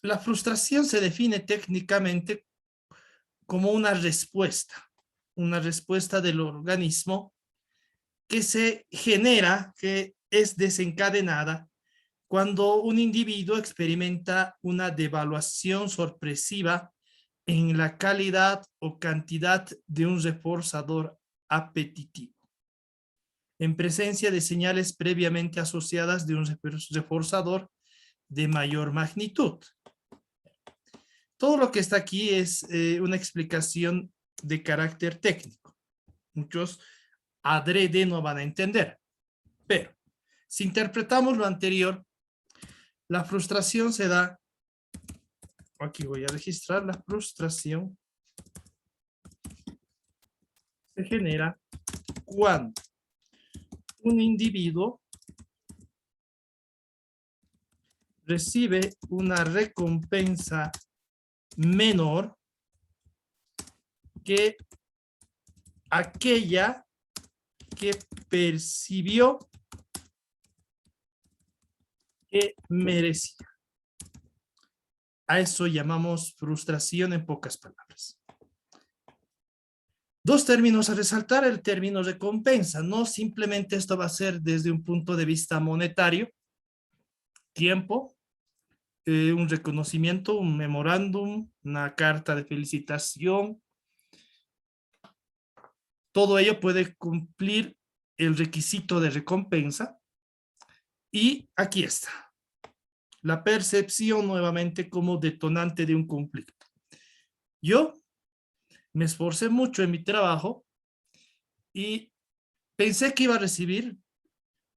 La frustración se define técnicamente como una respuesta del organismo que se genera, que es desencadenada cuando un individuo experimenta una devaluación sorpresiva en la calidad o cantidad de un reforzador apetitivo, en presencia de señales previamente asociadas de un reforzador de mayor magnitud. Todo lo que está aquí es una explicación de carácter técnico. Muchos adrede no van a entender, pero si interpretamos lo anterior, la frustración se da, aquí voy a registrar, la frustración se genera cuando un individuo recibe una recompensa menor que aquella que percibió que merecía. A eso llamamos frustración en pocas palabras. Dos términos a resaltar: el término recompensa. No simplemente esto va a ser desde un punto de vista monetario, tiempo, un reconocimiento, un memorándum, una carta de felicitación. Todo ello puede cumplir el requisito de recompensa. Y aquí está. La percepción nuevamente como detonante de un conflicto. Yo me esforcé mucho en mi trabajo y pensé que iba a recibir,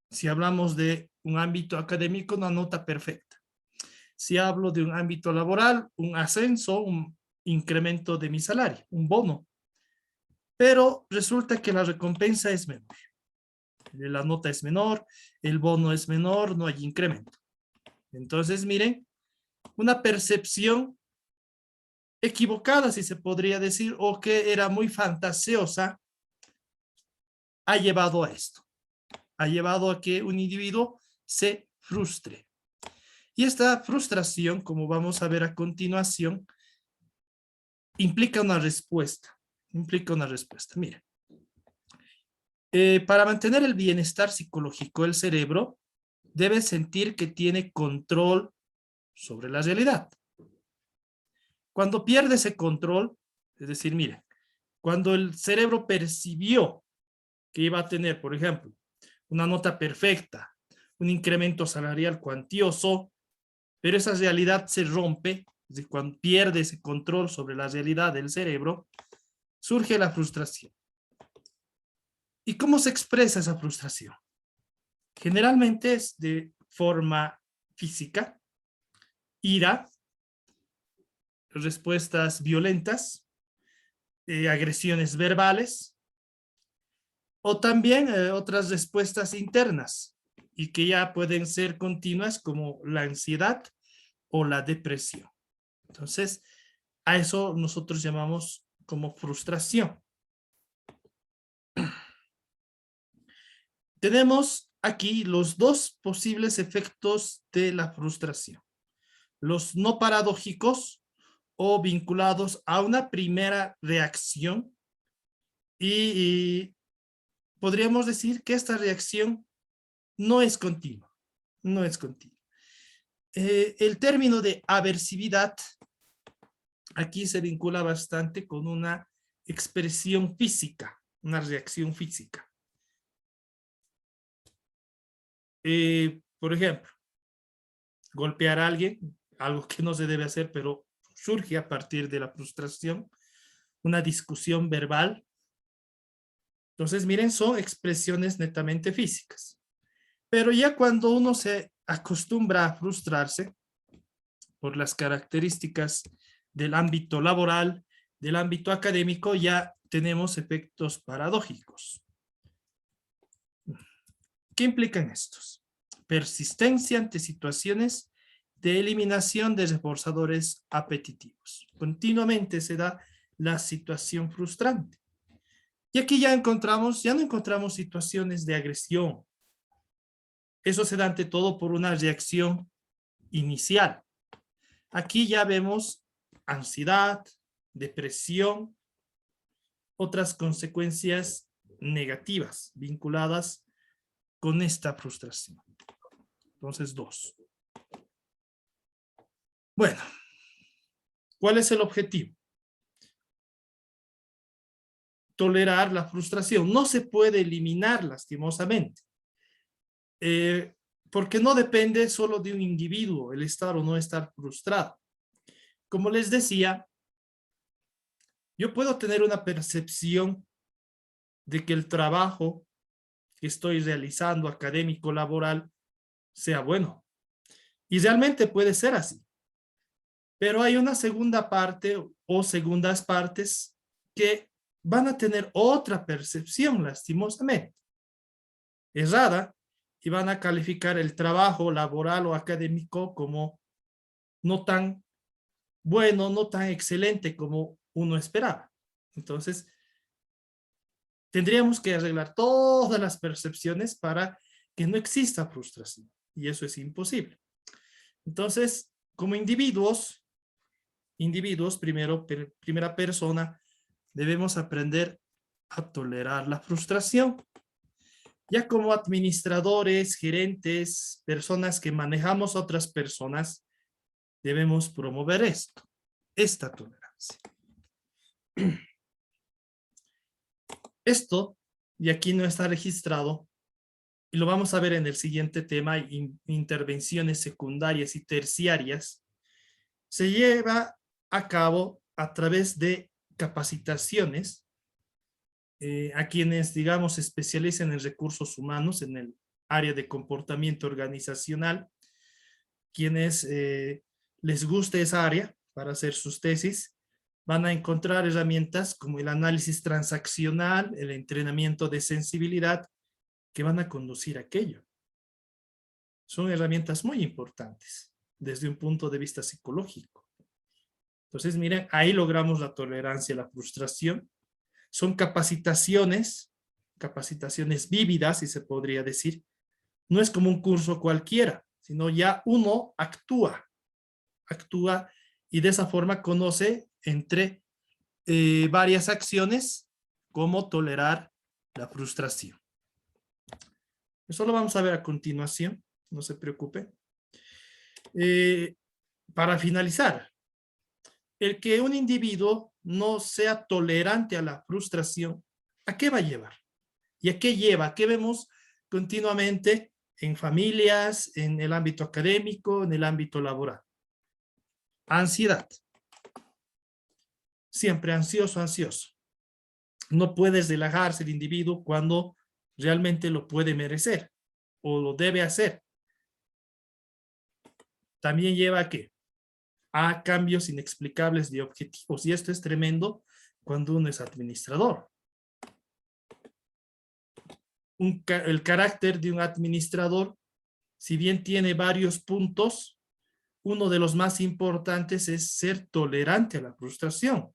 si hablamos de un ámbito académico, una nota perfecta. Si hablo de un ámbito laboral, un ascenso, un incremento de mi salario, un bono. Pero resulta que la recompensa es menor. La nota es menor, el bono es menor, no hay incremento. Entonces, miren, una percepción equivocada, si se podría decir, o que era muy fantasiosa, ha llevado a esto. Ha llevado a que un individuo se frustre. Y esta frustración, como vamos a ver a continuación, implica una respuesta. Miren, para mantener el bienestar psicológico, el cerebro debe sentir que tiene control sobre la realidad. Cuando pierde ese control, es decir, miren, cuando el cerebro percibió que iba a tener, por ejemplo, una nota perfecta, un incremento salarial cuantioso, pero esa realidad se rompe, es decir, cuando pierde ese control sobre la realidad del cerebro, surge la frustración. ¿Y cómo se expresa esa frustración? Generalmente es de forma física, ira, respuestas violentas, agresiones verbales, o también otras respuestas internas, y que ya pueden ser continuas, como la ansiedad o la depresión. Entonces, a eso nosotros llamamos como frustración. Tenemos aquí los dos posibles efectos de la frustración: los no paradójicos o vinculados a una primera reacción, y podríamos decir que esta reacción no es continua, no es continua. El término de aversividad aquí se vincula bastante con una expresión física, una reacción física. Por ejemplo, golpear a alguien, algo que no se debe hacer, pero surge a partir de la frustración, una discusión verbal. Entonces, miren, son expresiones netamente físicas. Pero ya cuando uno se acostumbra a frustrarse por las características del ámbito laboral, del ámbito académico, ya tenemos efectos paradójicos. ¿Qué implican estos? Persistencia ante situaciones de eliminación de reforzadores apetitivos. Continuamente se da la situación frustrante. Y aquí ya no encontramos situaciones de agresión. Eso se da ante todo por una reacción inicial. Aquí ya vemos ansiedad, depresión, otras consecuencias negativas vinculadas con esta frustración. Entonces, 2. Bueno, ¿cuál es el objetivo? Tolerar la frustración. No se puede eliminar lastimosamente, porque no depende solo de un individuo el estar o no estar frustrado. Como les decía, yo puedo tener una percepción de que el trabajo que estoy realizando académico, laboral, sea bueno. Y realmente puede ser así. Pero hay una segunda parte o segundas partes que van a tener otra percepción, lastimosamente, errada, y van a calificar el trabajo laboral o académico como no tan bueno, no tan excelente como uno esperaba. Entonces, tendríamos que arreglar todas las percepciones para que no exista frustración. Y eso es imposible. Entonces, como individuos, primera persona, debemos aprender a tolerar la frustración. Ya como administradores, gerentes, personas que manejamos a otras personas, debemos promover esta tolerancia. Esto, y aquí no está registrado, y lo vamos a ver en el siguiente tema, intervenciones secundarias y terciarias, se lleva a cabo a través de capacitaciones a quienes, digamos, se especializan en recursos humanos, en el área de comportamiento organizacional, quienes les guste esa área para hacer sus tesis, van a encontrar herramientas como el análisis transaccional, el entrenamiento de sensibilidad, que van a conducir a aquello. Son herramientas muy importantes desde un punto de vista psicológico. Entonces, miren, ahí logramos la tolerancia a la frustración. Son capacitaciones vívidas, si se podría decir. No es como un curso cualquiera, sino ya uno actúa y de esa forma conoce entre varias acciones cómo tolerar la frustración. Eso lo vamos a ver a continuación, no se preocupe. Para finalizar, el que un individuo no sea tolerante a la frustración, ¿a qué va a llevar? ¿Y a qué lleva? ¿A qué vemos continuamente en familias, en el ámbito académico, en el ámbito laboral? Ansiedad. Siempre ansioso, ansioso. No puedes relajarse el individuo cuando realmente lo puede merecer o lo debe hacer. También lleva a ¿qué? A cambios inexplicables de objetivos. Y esto es tremendo cuando uno es administrador. El carácter de un administrador, si bien tiene varios puntos, uno de los más importantes es ser tolerante a la frustración.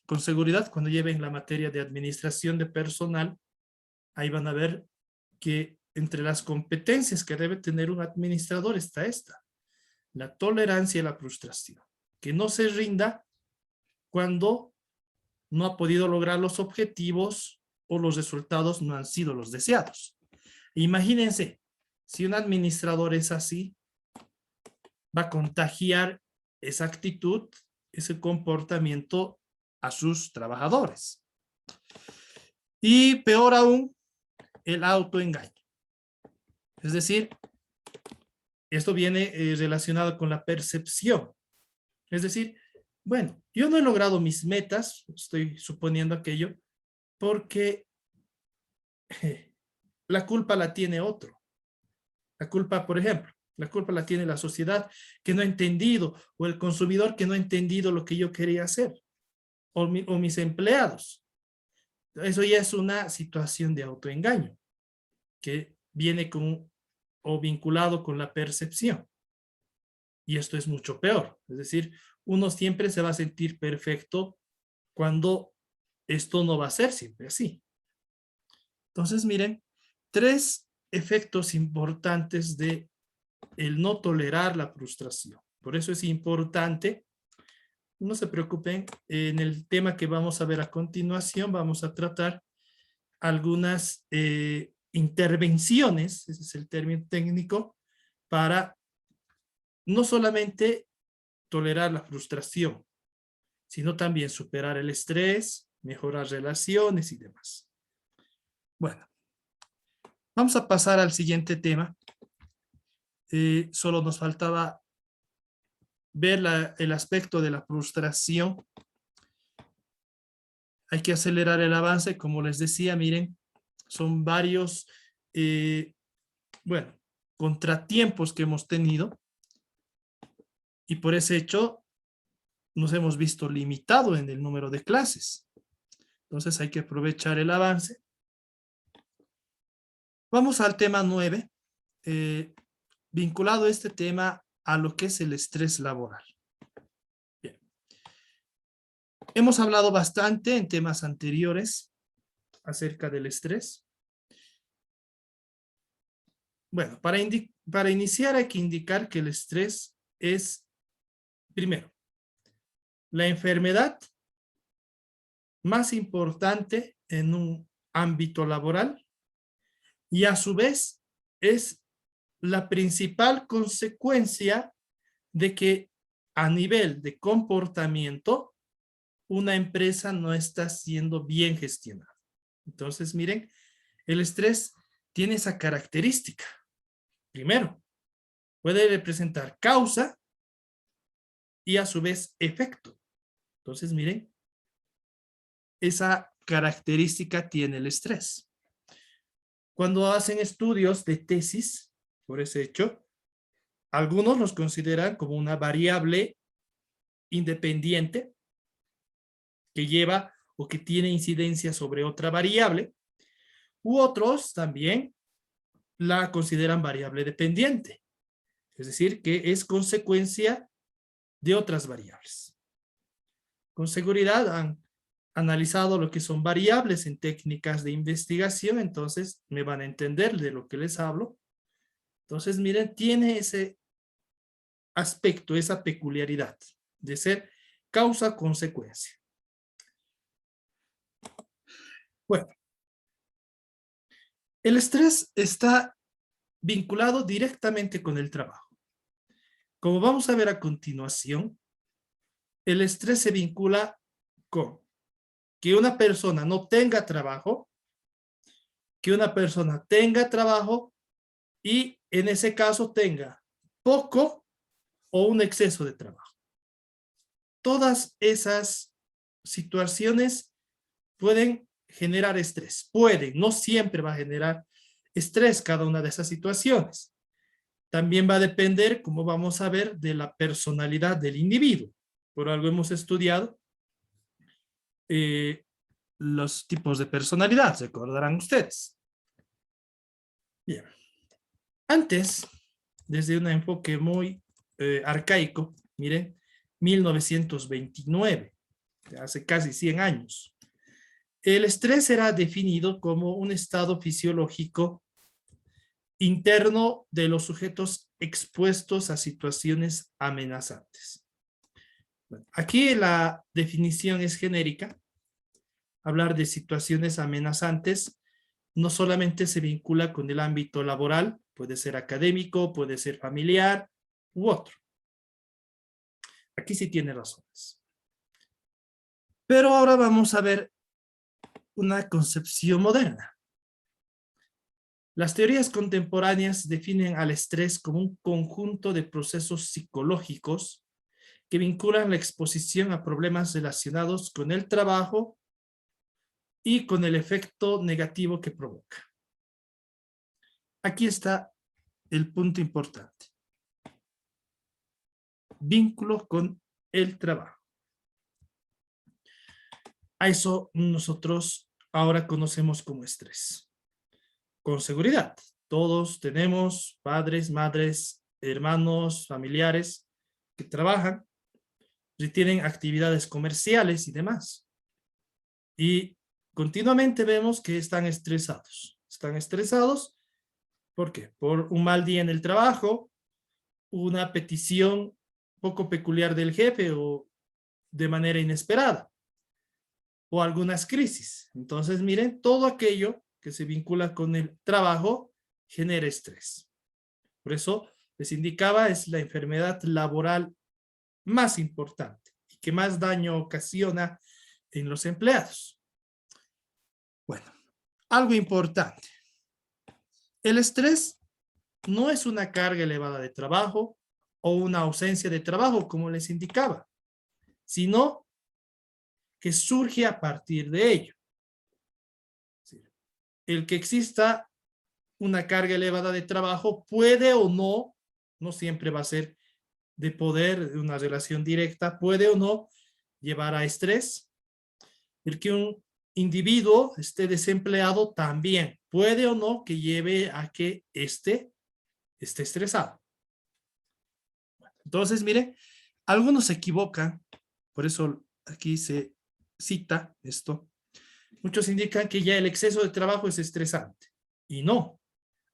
Con seguridad, cuando lleven la materia de administración de personal, ahí van a ver que entre las competencias que debe tener un administrador está esta: la tolerancia a la frustración, que no se rinda cuando no ha podido lograr los objetivos o los resultados no han sido los deseados. Imagínense, si un administrador es así, va a contagiar esa actitud, ese comportamiento a sus trabajadores. Y peor aún, el autoengaño. Es decir, esto viene relacionado con la percepción. Es decir, bueno, yo no he logrado mis metas, estoy suponiendo aquello, porque la culpa la tiene otro. La culpa, por ejemplo, la culpa la tiene la sociedad que no ha entendido, o el consumidor que no ha entendido lo que yo quería hacer, o mis empleados. Eso ya es una situación de autoengaño que viene con o vinculado con la percepción. Y esto es mucho peor. Es decir, uno siempre se va a sentir perfecto cuando esto no va a ser siempre así. Entonces, miren, 3 efectos importantes de el no tolerar la frustración. Por eso es importante, no se preocupen, en el tema que vamos a ver a continuación vamos a tratar algunas intervenciones, ese es el término técnico, para no solamente tolerar la frustración, sino también superar el estrés, mejorar relaciones y demás. Bueno, vamos a pasar al siguiente tema. Solo nos faltaba ver el aspecto de la frustración. Hay que acelerar el avance, como les decía, miren, son varios, bueno, contratiempos que hemos tenido y por ese hecho nos hemos visto limitados en el número de clases. Entonces hay que aprovechar el avance. Vamos al tema 9, vinculado este tema a lo que es el estrés laboral. Bien. Hemos hablado bastante en temas anteriores acerca del estrés. Bueno, para iniciar hay que indicar que el estrés es, primero, la enfermedad más importante en un ámbito laboral y a su vez es la principal consecuencia de que a nivel de comportamiento una empresa no está siendo bien gestionada. Entonces, miren, el estrés tiene esa característica. Primero, puede representar causa y a su vez efecto. Entonces, miren, esa característica tiene el estrés. Cuando hacen estudios de tesis, por ese hecho, algunos los consideran como una variable independiente que lleva o que tiene incidencia sobre otra variable, u otros también la consideran variable dependiente, es decir, que es consecuencia de otras variables. Con seguridad han analizado lo que son variables en técnicas de investigación, entonces me van a entender de lo que les hablo. Entonces, miren, tiene ese aspecto, esa peculiaridad de ser causa-consecuencia. Bueno, el estrés está vinculado directamente con el trabajo. Como vamos a ver a continuación, el estrés se vincula con que una persona no tenga trabajo, que una persona tenga trabajo y en ese caso tenga poco o un exceso de trabajo. Todas esas situaciones pueden generar estrés. Pueden, no siempre va a generar estrés cada una de esas situaciones. También va a depender, como vamos a ver, de la personalidad del individuo. Por algo hemos estudiado los tipos de personalidad, recordarán ustedes. Bien. Antes, desde un enfoque muy arcaico, miren, 1929, hace casi 100 años, el estrés era definido como un estado fisiológico interno de los sujetos expuestos a situaciones amenazantes. Bueno, aquí la definición es genérica. Hablar de situaciones amenazantes no solamente se vincula con el ámbito laboral, puede ser académico, puede ser familiar u otro. Aquí sí tiene razones. Pero ahora vamos a ver una concepción moderna. Las teorías contemporáneas definen al estrés como un conjunto de procesos psicológicos que vinculan la exposición a problemas relacionados con el trabajo y con el efecto negativo que provoca. Aquí está el punto importante. Vínculo con el trabajo. A eso nosotros ahora conocemos como estrés. Con seguridad, todos tenemos padres, madres, hermanos, familiares que trabajan y tienen actividades comerciales y demás. Y continuamente vemos que están estresados. Están estresados, ¿por qué? Por un mal día en el trabajo, una petición poco peculiar del jefe o de manera inesperada, o algunas crisis. Entonces, miren, todo aquello que se vincula con el trabajo genera estrés. Por eso les indicaba, es la enfermedad laboral más importante y que más daño ocasiona en los empleados. Bueno, algo importante. El estrés no es una carga elevada de trabajo o una ausencia de trabajo, como les indicaba, sino que surge a partir de ello. El que exista una carga elevada de trabajo puede o no, no siempre va a ser de poder, de una relación directa, puede o no llevar a estrés. El que un individuo esté desempleado también puede o no que lleve a que esté estresado. Entonces, mire, algunos se equivocan, por eso aquí se cita esto. Muchos indican que ya el exceso de trabajo es estresante, y no.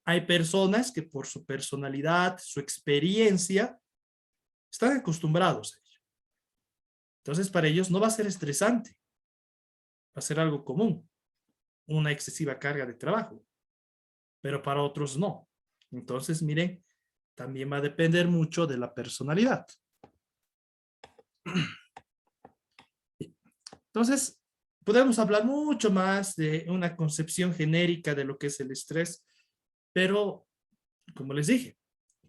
Hay personas que por su personalidad, su experiencia, están acostumbrados a ello. Entonces, para ellos no va a ser estresante, va a ser algo común, una excesiva carga de trabajo, pero para otros no. Entonces, miren, también va a depender mucho de la personalidad. Entonces, podemos hablar mucho más de una concepción genérica de lo que es el estrés, pero, como les dije,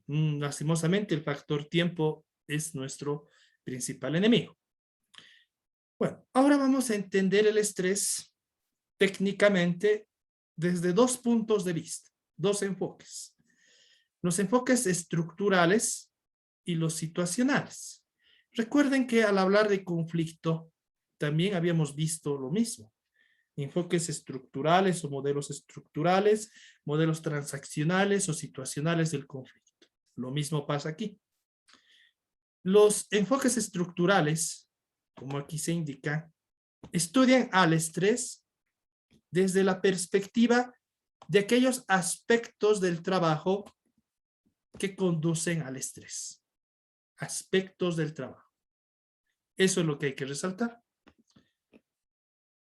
lastimosamente el factor tiempo es nuestro principal enemigo. Bueno, ahora vamos a entender el estrés técnicamente desde dos puntos de vista, dos enfoques. Los enfoques estructurales y los situacionales. Recuerden que al hablar de conflicto, también habíamos visto lo mismo. Enfoques estructurales o modelos transaccionales o situacionales del conflicto. Lo mismo pasa aquí. Los enfoques estructurales, como aquí se indica, estudian al estrés desde la perspectiva de aquellos aspectos del trabajo que conducen al estrés. Aspectos del trabajo. Eso es lo que hay que resaltar.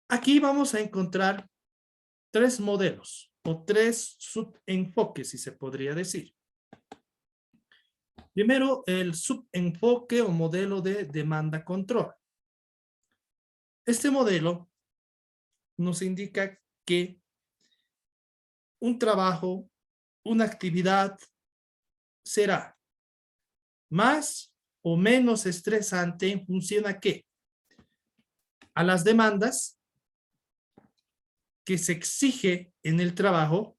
Aquí vamos a encontrar tres modelos o tres subenfoques, si se podría decir. Primero, el subenfoque o modelo de demanda-control. Este modelo nos indica que un trabajo, una actividad será más o menos estresante en función a qué? A las demandas que se exige en el trabajo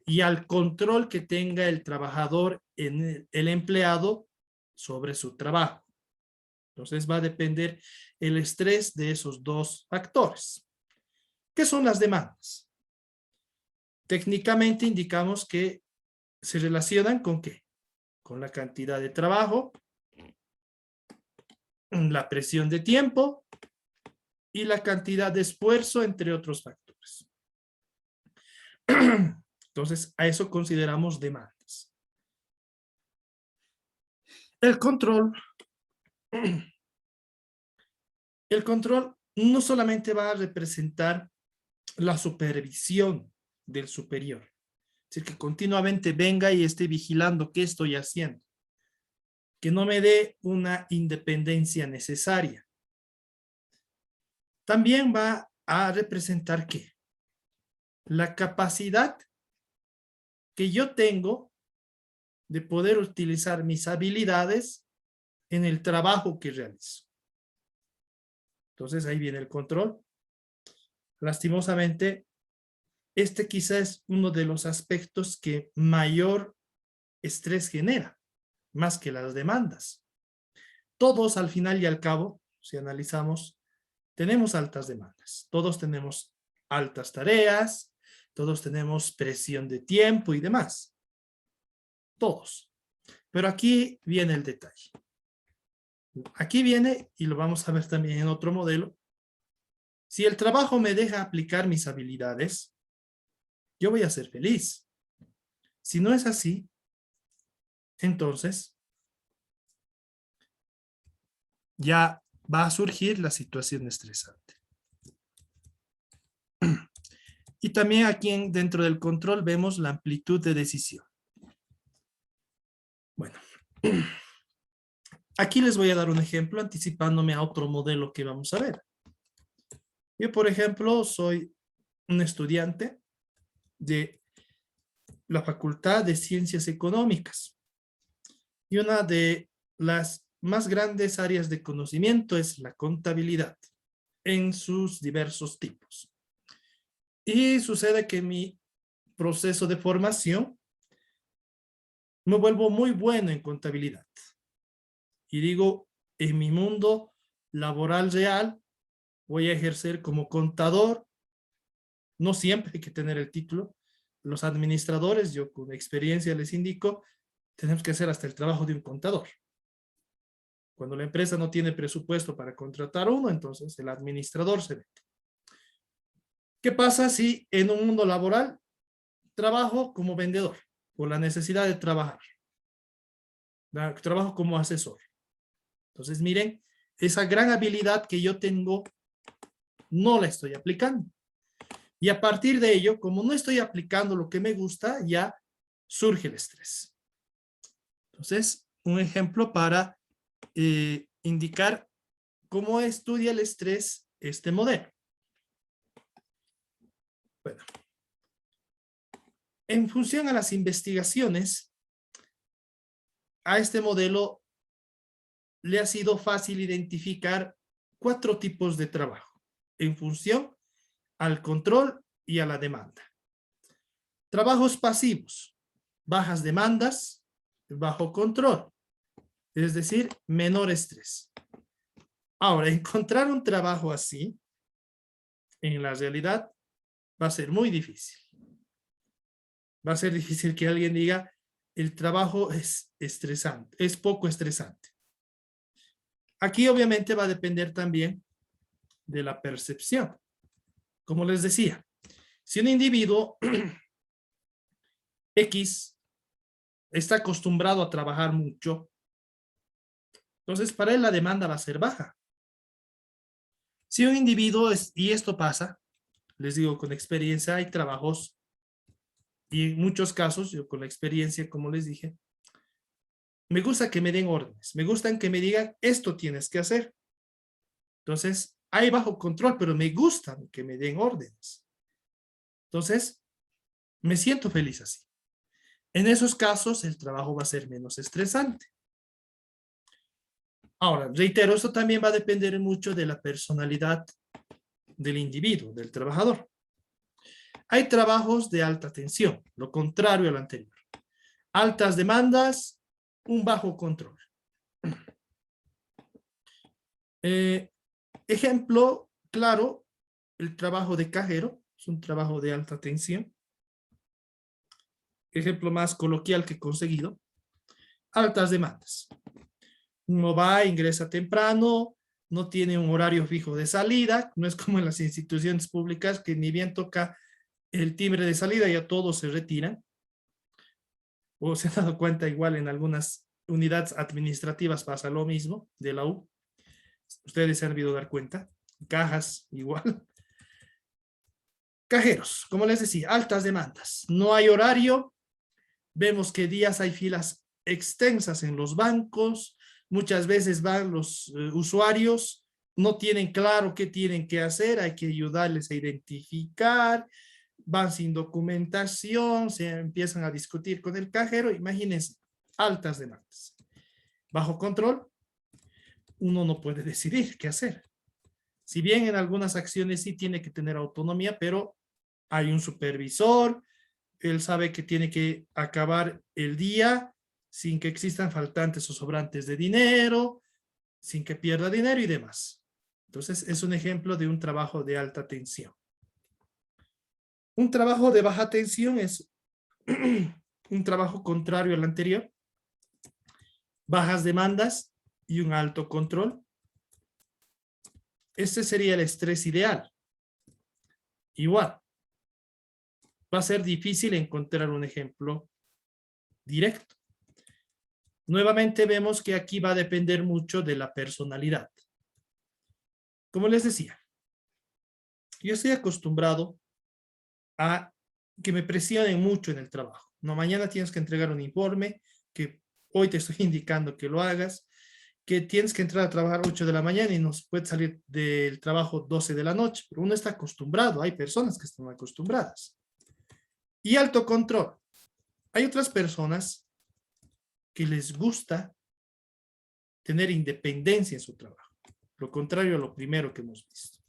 y al control que tenga el trabajador, el empleado, sobre su trabajo. Entonces va a depender el estrés de esos dos factores. ¿Qué son las demandas? Técnicamente indicamos que se relacionan con ¿qué? Con la cantidad de trabajo, la presión de tiempo y la cantidad de esfuerzo, entre otros factores. Entonces, a eso consideramos demandas. El control no solamente va a representar la supervisión del superior, es decir, que continuamente venga y esté vigilando qué estoy haciendo, que no me dé una independencia necesaria. También va a representar ¿qué? La capacidad que yo tengo de poder utilizar mis habilidades en el trabajo que realizo. Entonces ahí viene el control. Lastimosamente, este quizás es uno de los aspectos que mayor estrés genera, más que las demandas. Todos al final y al cabo, si analizamos, tenemos altas demandas. Todos tenemos altas tareas, todos tenemos presión de tiempo y demás. Todos. Pero aquí viene el detalle. Aquí viene, y lo vamos a ver también en otro modelo, si el trabajo me deja aplicar mis habilidades, yo voy a ser feliz. Si no es así, entonces ya va a surgir la situación estresante. Y también aquí dentro del control vemos la amplitud de decisión. Bueno, aquí les voy a dar un ejemplo anticipándome a otro modelo que vamos a ver. Yo, por ejemplo, soy un estudiante de la Facultad de Ciencias Económicas. Y una de las más grandes áreas de conocimiento es la contabilidad en sus diversos tipos. Y sucede que en mi proceso de formación me vuelvo muy bueno en contabilidad. Y digo, en mi mundo laboral real voy a ejercer como contador. No siempre hay que tener el título. Los administradores, yo con experiencia les indico, tenemos que hacer hasta el trabajo de un contador. Cuando la empresa no tiene presupuesto para contratar uno, entonces el administrador se mete. ¿Qué pasa si en un mundo laboral trabajo como vendedor por la necesidad de trabajar? Trabajo como asesor. Entonces, miren, esa gran habilidad que yo tengo no la estoy aplicando. Y a partir de ello, como no estoy aplicando lo que me gusta, ya surge el estrés. Entonces, un ejemplo para indicar cómo estudia el estrés este modelo. Bueno, en función a las investigaciones, a este modelo le ha sido fácil identificar 4 tipos de trabajo en función al control y a la demanda. Trabajos pasivos, bajas demandas, bajo control, es decir, menor estrés. Ahora, encontrar un trabajo así, en la realidad, va a ser muy difícil. Va a ser difícil que alguien diga, el trabajo es estresante, es poco estresante. Aquí obviamente va a depender también de la percepción. Como les decía, si un individuo X está acostumbrado a trabajar mucho, entonces para él la demanda va a ser baja. Si un individuo, y esto pasa, les digo con experiencia, hay trabajos, y en muchos casos, yo con la experiencia, como les dije, me gusta que me den órdenes, me gustan que me digan, esto tienes que hacer. Entonces, hay bajo control, pero me gusta que me den órdenes. Entonces, me siento feliz así. En esos casos, el trabajo va a ser menos estresante. Ahora, reitero, esto también va a depender mucho de la personalidad del individuo, del trabajador. Hay trabajos de alta tensión, lo contrario al anterior. Altas demandas, un bajo control. Ejemplo claro, el trabajo de cajero, es un trabajo de alta tensión. Ejemplo más coloquial que he conseguido. Altas demandas. Uno va, ingresa temprano, no tiene un horario fijo de salida, no es como en las instituciones públicas que ni bien toca el timbre de salida ya todos se retiran. O se han dado cuenta igual en algunas unidades administrativas pasa lo mismo de la U. Ustedes se han debido dar cuenta. Cajas igual. Cajeros, como les decía, altas demandas. No hay horario. Vemos que días hay filas extensas en los bancos. Muchas veces van los usuarios, no tienen claro qué tienen que hacer, hay que ayudarles a identificar, van sin documentación, se empiezan a discutir con el cajero. Imagínense, altas demandas. Bajo control, uno no puede decidir qué hacer. Si bien en algunas acciones sí tiene que tener autonomía, pero hay un supervisor, él sabe que tiene que acabar el día sin que existan faltantes o sobrantes de dinero, sin que pierda dinero y demás. Entonces, es un ejemplo de un trabajo de alta tensión. Un trabajo de baja tensión es un trabajo contrario al anterior. Bajas demandas y un alto control. Este sería el estrés ideal. Igual, va a ser difícil encontrar un ejemplo directo. Nuevamente vemos que aquí va a depender mucho de la personalidad. Como les decía, yo estoy acostumbrado a que me presionen mucho en el trabajo. No, mañana tienes que entregar un informe, que hoy te estoy indicando que lo hagas, que tienes que entrar a trabajar 8 de la mañana y nos puede salir del trabajo 12 de la noche, pero uno está acostumbrado, hay personas que están acostumbradas. Y alto control. Hay otras personas que les gusta tener independencia en su trabajo. Lo contrario a lo primero que hemos visto.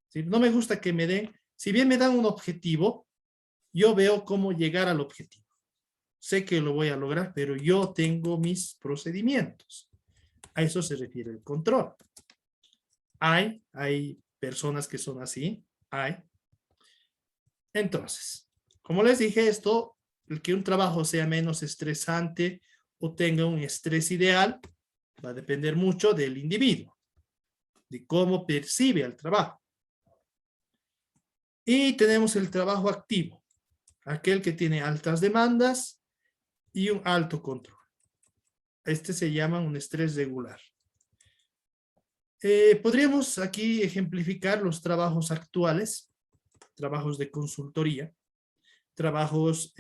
¿Sí? No me gusta que me den, si bien me dan un objetivo, yo veo cómo llegar al objetivo. Sé que lo voy a lograr, pero yo tengo mis procedimientos. A eso se refiere el control. Hay personas que son así, hay. Entonces, como les dije esto, el que un trabajo sea menos estresante o tenga un estrés ideal, va a depender mucho del individuo, de cómo percibe el trabajo. Y tenemos el trabajo activo, aquel que tiene altas demandas y un alto control. Este se llama un estrés regular. Podríamos aquí ejemplificar los trabajos actuales, trabajos de consultoría, trabajos,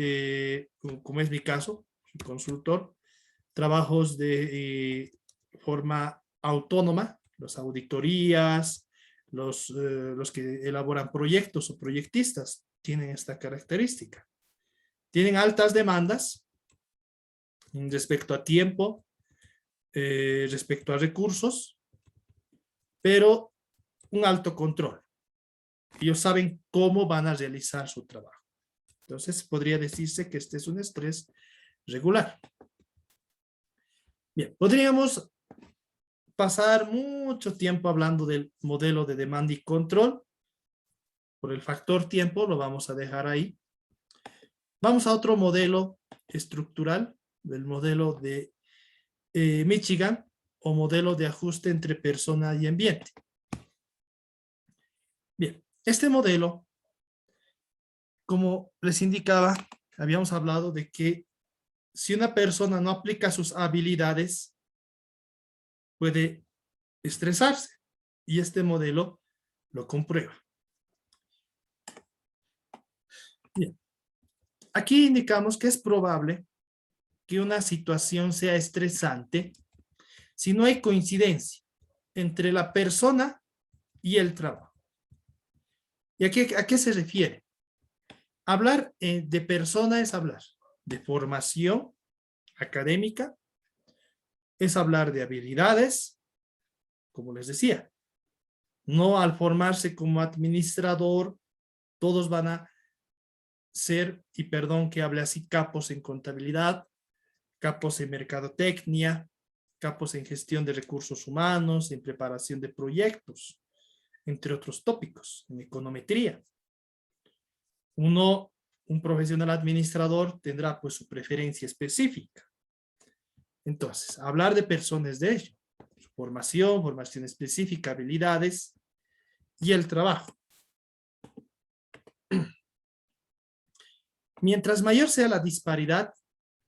como es mi caso, soy consultor, trabajos de forma autónoma, las auditorías, los que elaboran proyectos o proyectistas tienen esta característica. Tienen altas demandas respecto a tiempo, respecto a recursos, pero un alto control. Ellos saben cómo van a realizar su trabajo. Entonces, podría decirse que este es un estrés regular. Bien, podríamos pasar mucho tiempo hablando del modelo de demanda y control. Por el factor tiempo lo vamos a dejar ahí. Vamos a otro modelo estructural, del modelo de Michigan, o modelo de ajuste entre persona y ambiente. Bien, este modelo, como les indicaba, habíamos hablado de que si una persona no aplica sus habilidades, puede estresarse. Y este modelo lo comprueba. Bien. Aquí indicamos que es probable que una situación sea estresante si no hay coincidencia entre la persona y el trabajo. ¿Y a qué se refiere? Hablar de persona es hablar de formación académica, es hablar de habilidades, como les decía. No al formarse como administrador, todos van a ser, y perdón que hable así, capos en contabilidad, capos en mercadotecnia, capos en gestión de recursos humanos, en preparación de proyectos, entre otros tópicos, en econometría. Un profesional administrador tendrá pues su preferencia específica. Entonces, hablar de personas de ello, su formación específica, habilidades y el trabajo. Mientras mayor sea la disparidad,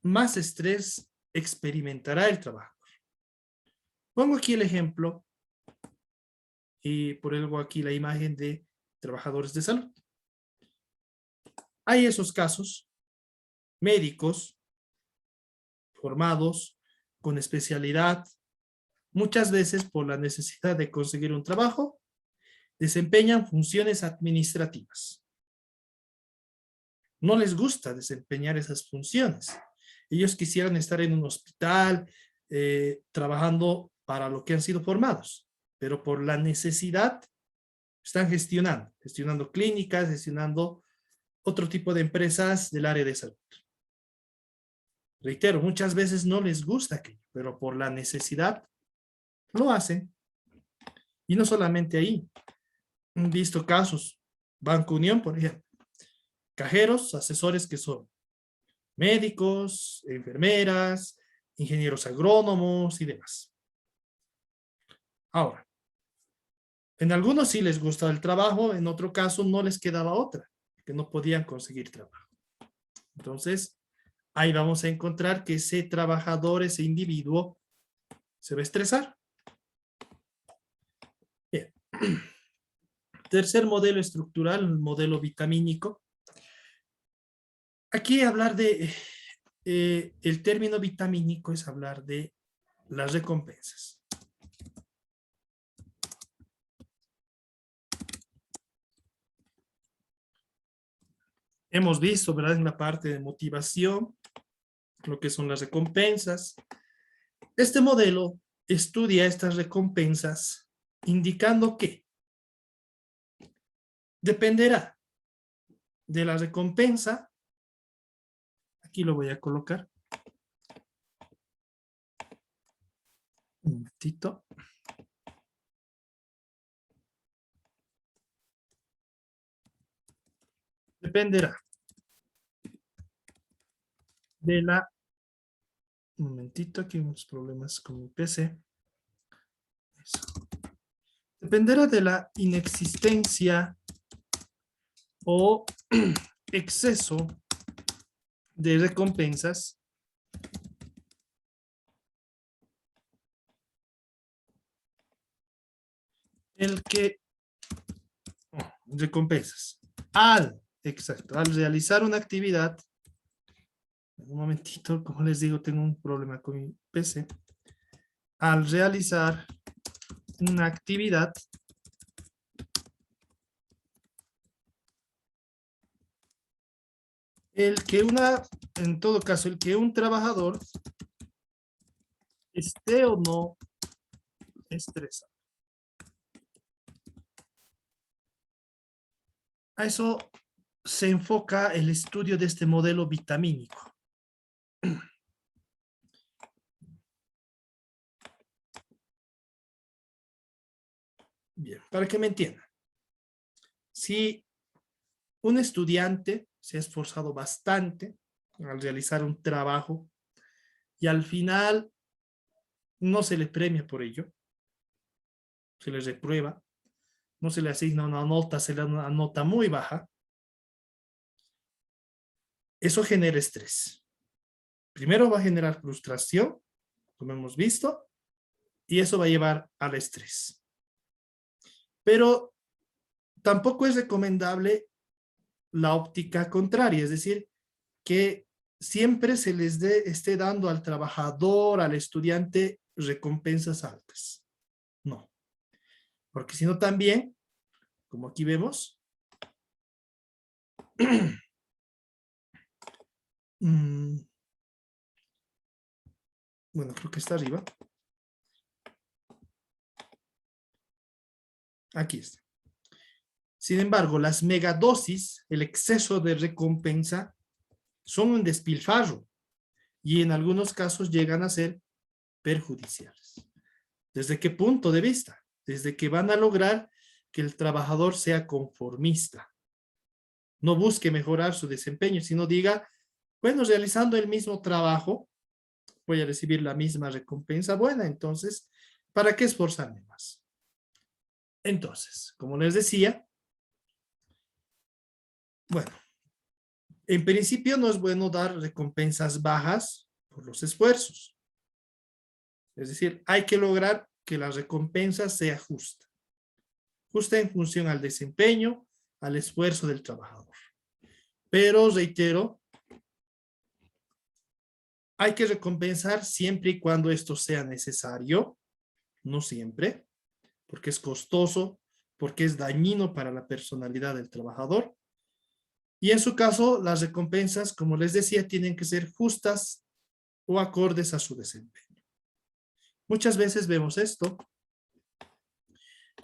más estrés experimentará el trabajo. Pongo aquí el ejemplo y por algo aquí la imagen de trabajadores de salud. Hay esos casos, médicos formados con especialidad, muchas veces por la necesidad de conseguir un trabajo, desempeñan funciones administrativas. No les gusta desempeñar esas funciones. Ellos quisieran estar en un hospital, trabajando para lo que han sido formados, pero por la necesidad están gestionando clínicas, gestionando otro tipo de empresas del área de salud. Reitero, muchas veces no les gusta aquello, pero por la necesidad lo hacen. Y no solamente ahí. Han visto casos, Banco Unión, por ejemplo, cajeros, asesores que son médicos, enfermeras, ingenieros agrónomos y demás. Ahora, en algunos sí les gustaba el trabajo, en otro caso no les quedaba otra, que no podían conseguir trabajo. Entonces, ahí vamos a encontrar que ese trabajador, ese individuo, se va a estresar. Bien. Tercer modelo estructural, el modelo vitamínico. Aquí hablar de, el término vitamínico es hablar de las recompensas. Hemos visto, ¿verdad? En la parte de motivación, lo que son las recompensas. Este modelo estudia estas recompensas indicando que dependerá de la recompensa. Aquí lo voy a colocar. Un momentito. Dependerá de la... Un momentito, aquí hay unos problemas con mi PC. Eso. Dependerá de la inexistencia o exceso de recompensas el que recompensas exacto, al realizar una actividad. Un momentito, como les digo, tengo un problema con mi PC. Al realizar una actividad, en todo caso, el que un trabajador esté o no estresado. A eso se enfoca el estudio de este modelo vitamínico. Bien, para que me entiendan. Si un estudiante se ha esforzado bastante al realizar un trabajo y al final no se le premia por ello, se le reprueba, no se le asigna una nota, se le da una nota muy baja, eso genera estrés. Primero va a generar frustración, como hemos visto, y eso va a llevar al estrés. Pero tampoco es recomendable la óptica contraria, es decir, que siempre se les esté dando al trabajador, al estudiante, recompensas altas. No. Porque si no también, como aquí vemos, bueno, creo que está arriba. Aquí está. Sin embargo, las megadosis, el exceso de recompensa, son un despilfarro y en algunos casos llegan a ser perjudiciales. ¿Desde qué punto de vista? Desde que van a lograr que el trabajador sea conformista. No busque mejorar su desempeño, sino diga, bueno, realizando el mismo trabajo, voy a recibir la misma recompensa buena, entonces, ¿para qué esforzarme más? Entonces, como les decía, bueno, en principio no es bueno dar recompensas bajas por los esfuerzos. Es decir, hay que lograr que la recompensa sea justa. Justa en función al desempeño, al esfuerzo del trabajador. Pero, reitero, hay que recompensar siempre y cuando esto sea necesario, no siempre, porque es costoso, porque es dañino para la personalidad del trabajador. Y en su caso, las recompensas, como les decía, tienen que ser justas o acordes a su desempeño. Muchas veces vemos esto.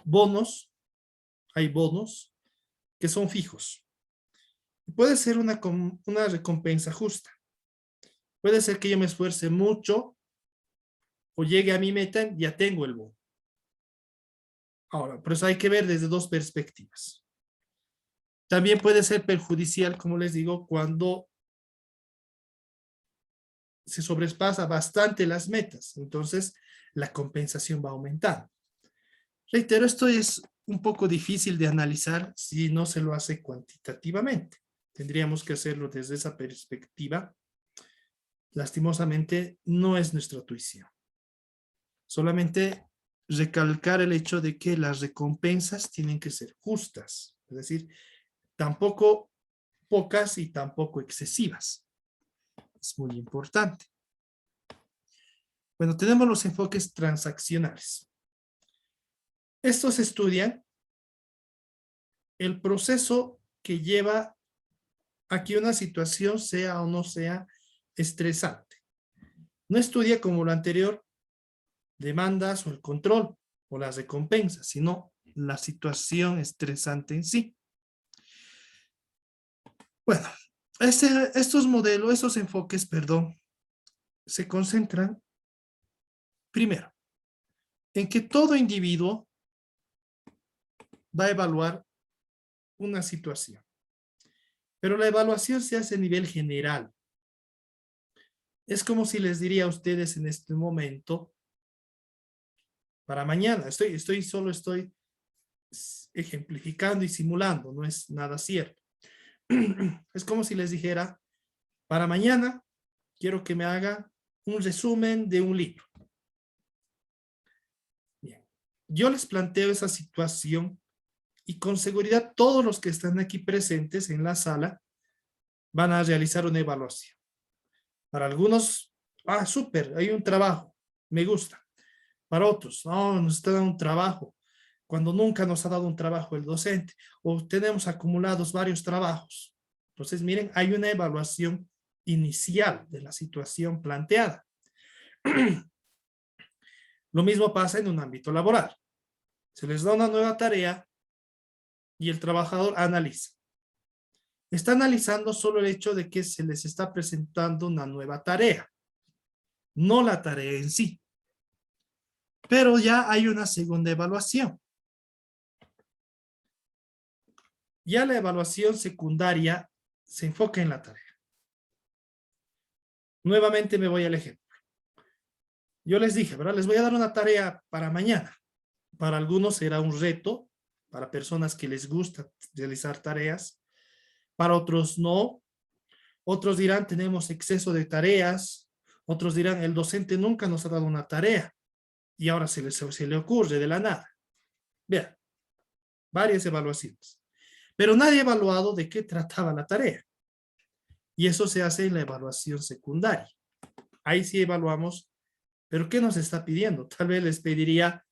Bonos, hay bonos que son fijos. Puede ser una recompensa justa. Puede ser que yo me esfuerce mucho o llegue a mi meta, ya tengo el bono. Ahora, por eso hay que ver desde dos perspectivas. También puede ser perjudicial, como les digo, cuando se sobrepasa bastante las metas. Entonces, la compensación va aumentando. Reitero, esto es un poco difícil de analizar si no se lo hace cuantitativamente. Tendríamos que hacerlo desde esa perspectiva lastimosamente no es nuestra tuición. Solamente recalcar el hecho de que las recompensas tienen que ser justas, es decir, tampoco pocas y tampoco excesivas. Es muy importante. Bueno, tenemos los enfoques transaccionales. Estos estudian el proceso que lleva a que una situación sea o no sea estresante. No estudia como lo anterior demandas o el control o las recompensas, sino la situación estresante en sí. Bueno, estos modelos, estos enfoques, perdón, se concentran primero en que todo individuo va a evaluar una situación, pero la evaluación se hace a nivel general. Es como si les diría a ustedes en este momento, para mañana, solo estoy ejemplificando y simulando, no es nada cierto. Es como si les dijera, para mañana quiero que me haga un resumen de un libro. Bien, yo les planteo esa situación y con seguridad todos los que están aquí presentes en la sala van a realizar una evaluación. Para algunos, súper, hay un trabajo, me gusta. Para otros, no, nos está dando un trabajo, cuando nunca nos ha dado un trabajo el docente, o tenemos acumulados varios trabajos. Entonces, miren, hay una evaluación inicial de la situación planteada. Lo mismo pasa en un ámbito laboral. Se les da una nueva tarea y el trabajador analiza. Está analizando solo el hecho de que se les está presentando una nueva tarea, no la tarea en sí. Pero ya hay una segunda evaluación. Ya la evaluación secundaria se enfoca en la tarea. Nuevamente me voy al ejemplo. Yo les dije, ¿verdad? Les voy a dar una tarea para mañana. Para algunos será un reto, para personas que les gusta realizar tareas. Para otros no. Otros dirán, tenemos exceso de tareas. Otros dirán, el docente nunca nos ha dado una tarea. Y ahora se le ocurre de la nada. Vean, varias evaluaciones. Pero nadie ha evaluado de qué trataba la tarea. Y eso se hace en la evaluación secundaria. Ahí sí evaluamos, pero ¿qué nos está pidiendo? Tal vez les pediría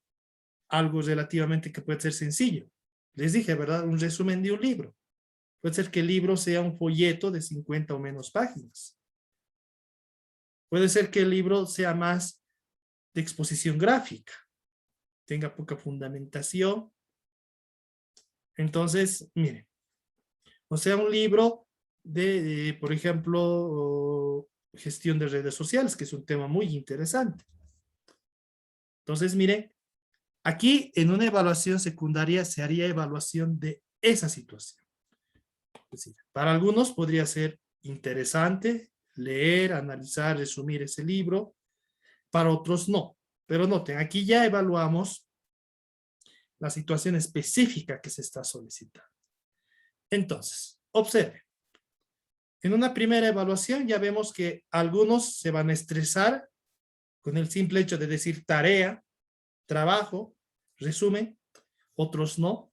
algo relativamente que puede ser sencillo. Les dije, ¿verdad? Un resumen de un libro. Puede ser que el libro sea un folleto de 50 o menos páginas. Puede ser que el libro sea más de exposición gráfica, tenga poca fundamentación. Entonces, miren, o sea, un libro de por ejemplo, gestión de redes sociales, que es un tema muy interesante. Entonces, miren, aquí en una evaluación secundaria se haría evaluación de esa situación. Es decir, para algunos podría ser interesante leer, analizar, resumir ese libro, para otros no. Pero noten, aquí ya evaluamos la situación específica que se está solicitando. Entonces, observen. En una primera evaluación ya vemos que algunos se van a estresar con el simple hecho de decir tarea, trabajo, resumen, otros no.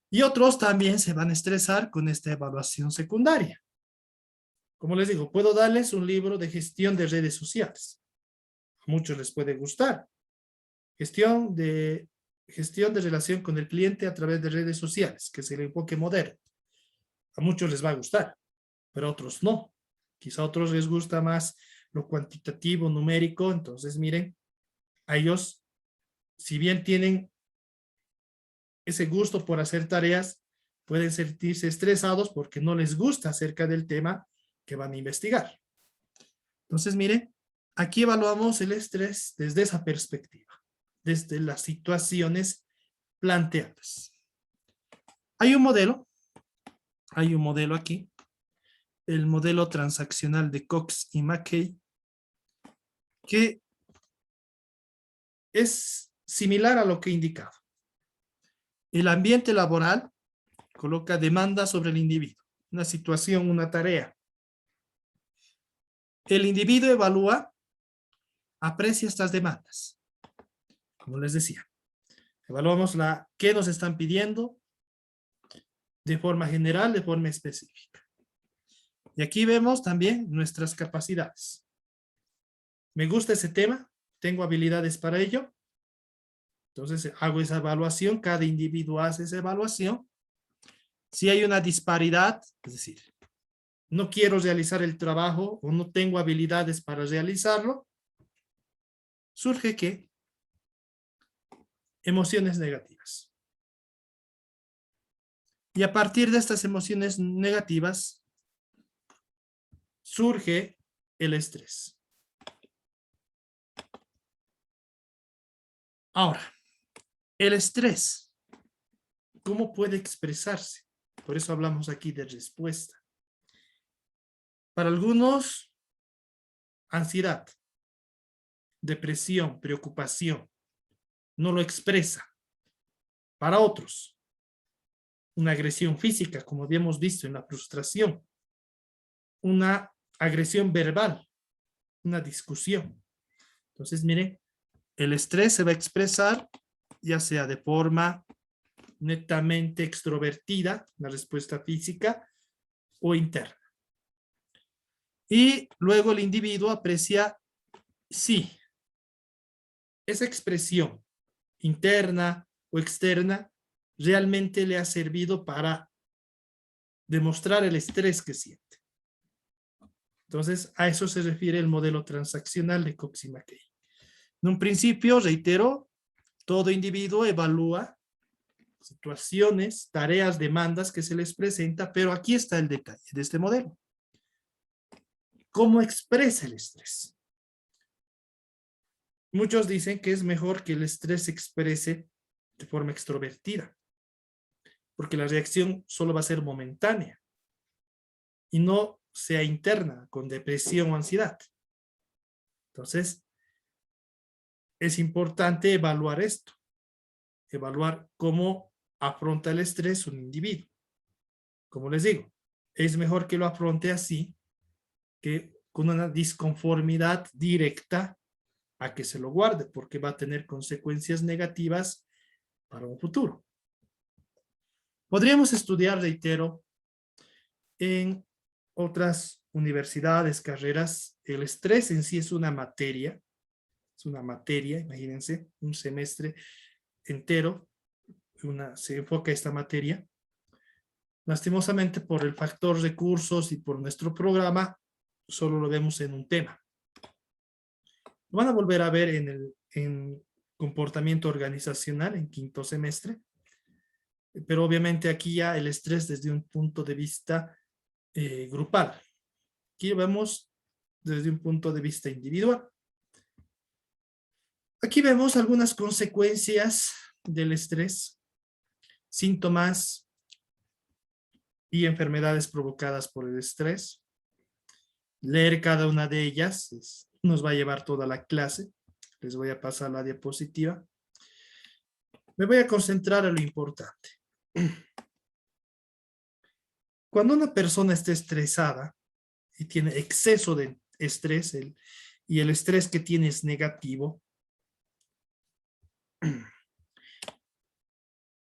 Y otros también se van a estresar con esta evaluación secundaria. Como les digo, puedo darles un libro de gestión de redes sociales. A muchos les puede gustar. Gestión de relación con el cliente a través de redes sociales, que es el enfoque moderno. A muchos les va a gustar, pero a otros no. Quizá a otros les gusta más lo cuantitativo, numérico. Entonces, miren, a ellos, si bien tienen ese gusto por hacer tareas, pueden sentirse estresados porque no les gusta acerca del tema que van a investigar. Entonces, miren, aquí evaluamos el estrés desde esa perspectiva, desde las situaciones planteadas. Hay un modelo aquí, el modelo transaccional de Cox y McKay, que es similar a lo que he indicado. El ambiente laboral coloca demanda sobre el individuo, una situación, una tarea. El individuo evalúa, aprecia estas demandas. Como les decía, evaluamos qué nos están pidiendo de forma general, de forma específica. Y aquí vemos también nuestras capacidades. Me gusta ese tema, tengo habilidades para ello. Entonces hago esa evaluación, cada individuo hace esa evaluación. Si hay una disparidad, es decir, no quiero realizar el trabajo o no tengo habilidades para realizarlo, surge ¿qué? Emociones negativas. Y a partir de estas emociones negativas, surge el estrés. Ahora, el estrés, ¿cómo puede expresarse? Por eso hablamos aquí de respuesta. Para algunos, ansiedad, depresión, preocupación, no lo expresa. Para otros, una agresión física, como habíamos visto en la frustración, una agresión verbal, una discusión. Entonces, miren, el estrés se va a expresar ya sea de forma netamente extrovertida, la respuesta física, o interna. Y luego el individuo aprecia si esa expresión interna o externa realmente le ha servido para demostrar el estrés que siente. Entonces, a eso se refiere el modelo transaccional de Cox-y-McKay. En un principio, reitero, todo individuo evalúa situaciones, tareas, demandas que se les presenta, pero aquí está el detalle de este modelo. ¿Cómo expresa el estrés? Muchos dicen que es mejor que el estrés se exprese de forma extrovertida, porque la reacción solo va a ser momentánea y no sea interna, con depresión o ansiedad. Entonces, es importante evaluar esto, evaluar cómo afronta el estrés un individuo. Como les digo, es mejor que lo afronte así que con una disconformidad directa a que se lo guarde, porque va a tener consecuencias negativas para un futuro. Podríamos estudiar, reitero, en otras universidades, carreras, el estrés en sí es una materia, imagínense, un semestre entero, se enfoca esta materia. Lastimosamente, por el factor recursos y por nuestro programa, solo lo vemos en un tema. Lo van a volver a ver en comportamiento organizacional, en quinto semestre, pero obviamente aquí ya el estrés desde un punto de vista grupal. Aquí vemos desde un punto de vista individual. Aquí vemos algunas consecuencias del estrés, síntomas y enfermedades provocadas por el estrés. Leer cada una de ellas nos va a llevar toda la clase. Les voy a pasar la diapositiva. Me voy a concentrar en lo importante. Cuando una persona está estresada y tiene exceso de estrés, y el estrés que tiene es negativo,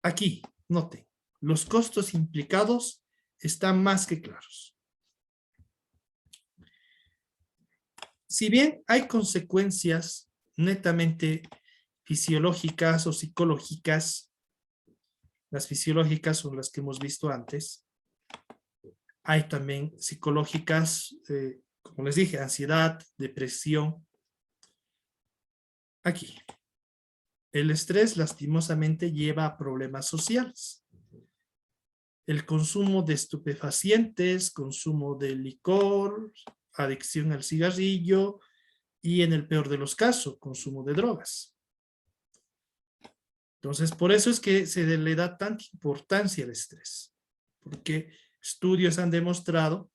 aquí, noten, los costos implicados están más que claros. Si bien hay consecuencias netamente fisiológicas o psicológicas, las fisiológicas son las que hemos visto antes, hay también psicológicas, como les dije, ansiedad, depresión. Aquí, el estrés lastimosamente lleva a problemas sociales. El consumo de estupefacientes, consumo de licor, adicción al cigarrillo y en el peor de los casos, consumo de drogas. Entonces, por eso es que se le da tanta importancia al estrés, porque estudios han demostrado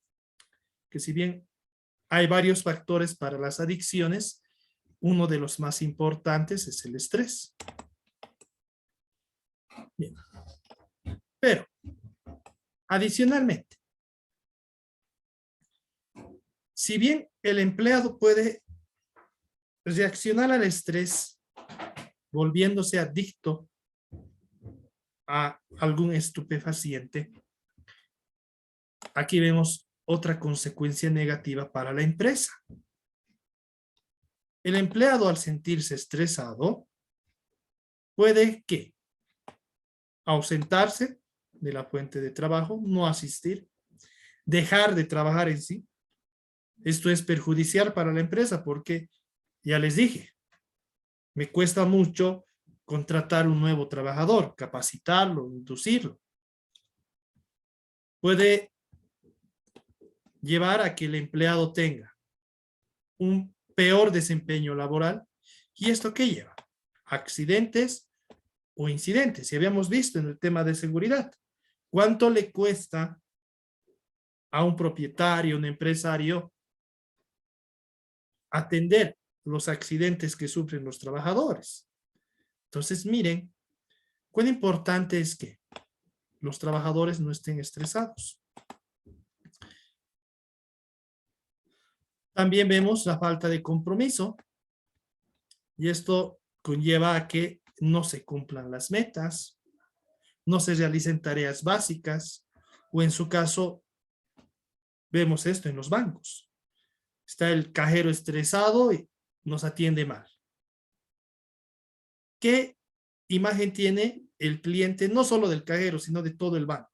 que si bien hay varios factores para las adicciones, uno de los más importantes es el estrés. Bien. Pero, adicionalmente, si bien el empleado puede reaccionar al estrés volviéndose adicto a algún estupefaciente. Aquí vemos otra consecuencia negativa para la empresa. El empleado, al sentirse estresado, puede ¿qué? Ausentarse de la fuente de trabajo, no asistir, dejar de trabajar en sí. Esto es perjudicial para la empresa porque, ya les dije, me cuesta mucho contratar un nuevo trabajador, capacitarlo, inducirlo. Puede llevar a que el empleado tenga un peor desempeño laboral. ¿Y esto qué lleva? Accidentes o incidentes. Y habíamos visto en el tema de seguridad. ¿Cuánto le cuesta a un propietario, un empresario, atender los accidentes que sufren los trabajadores? Entonces, miren, cuán importante es que los trabajadores no estén estresados. También vemos la falta de compromiso y esto conlleva a que no se cumplan las metas, no se realicen tareas básicas o en su caso, vemos esto en los bancos. Está el cajero estresado y nos atiende mal. ¿Qué imagen tiene el cliente, no solo del cajero, sino de todo el banco?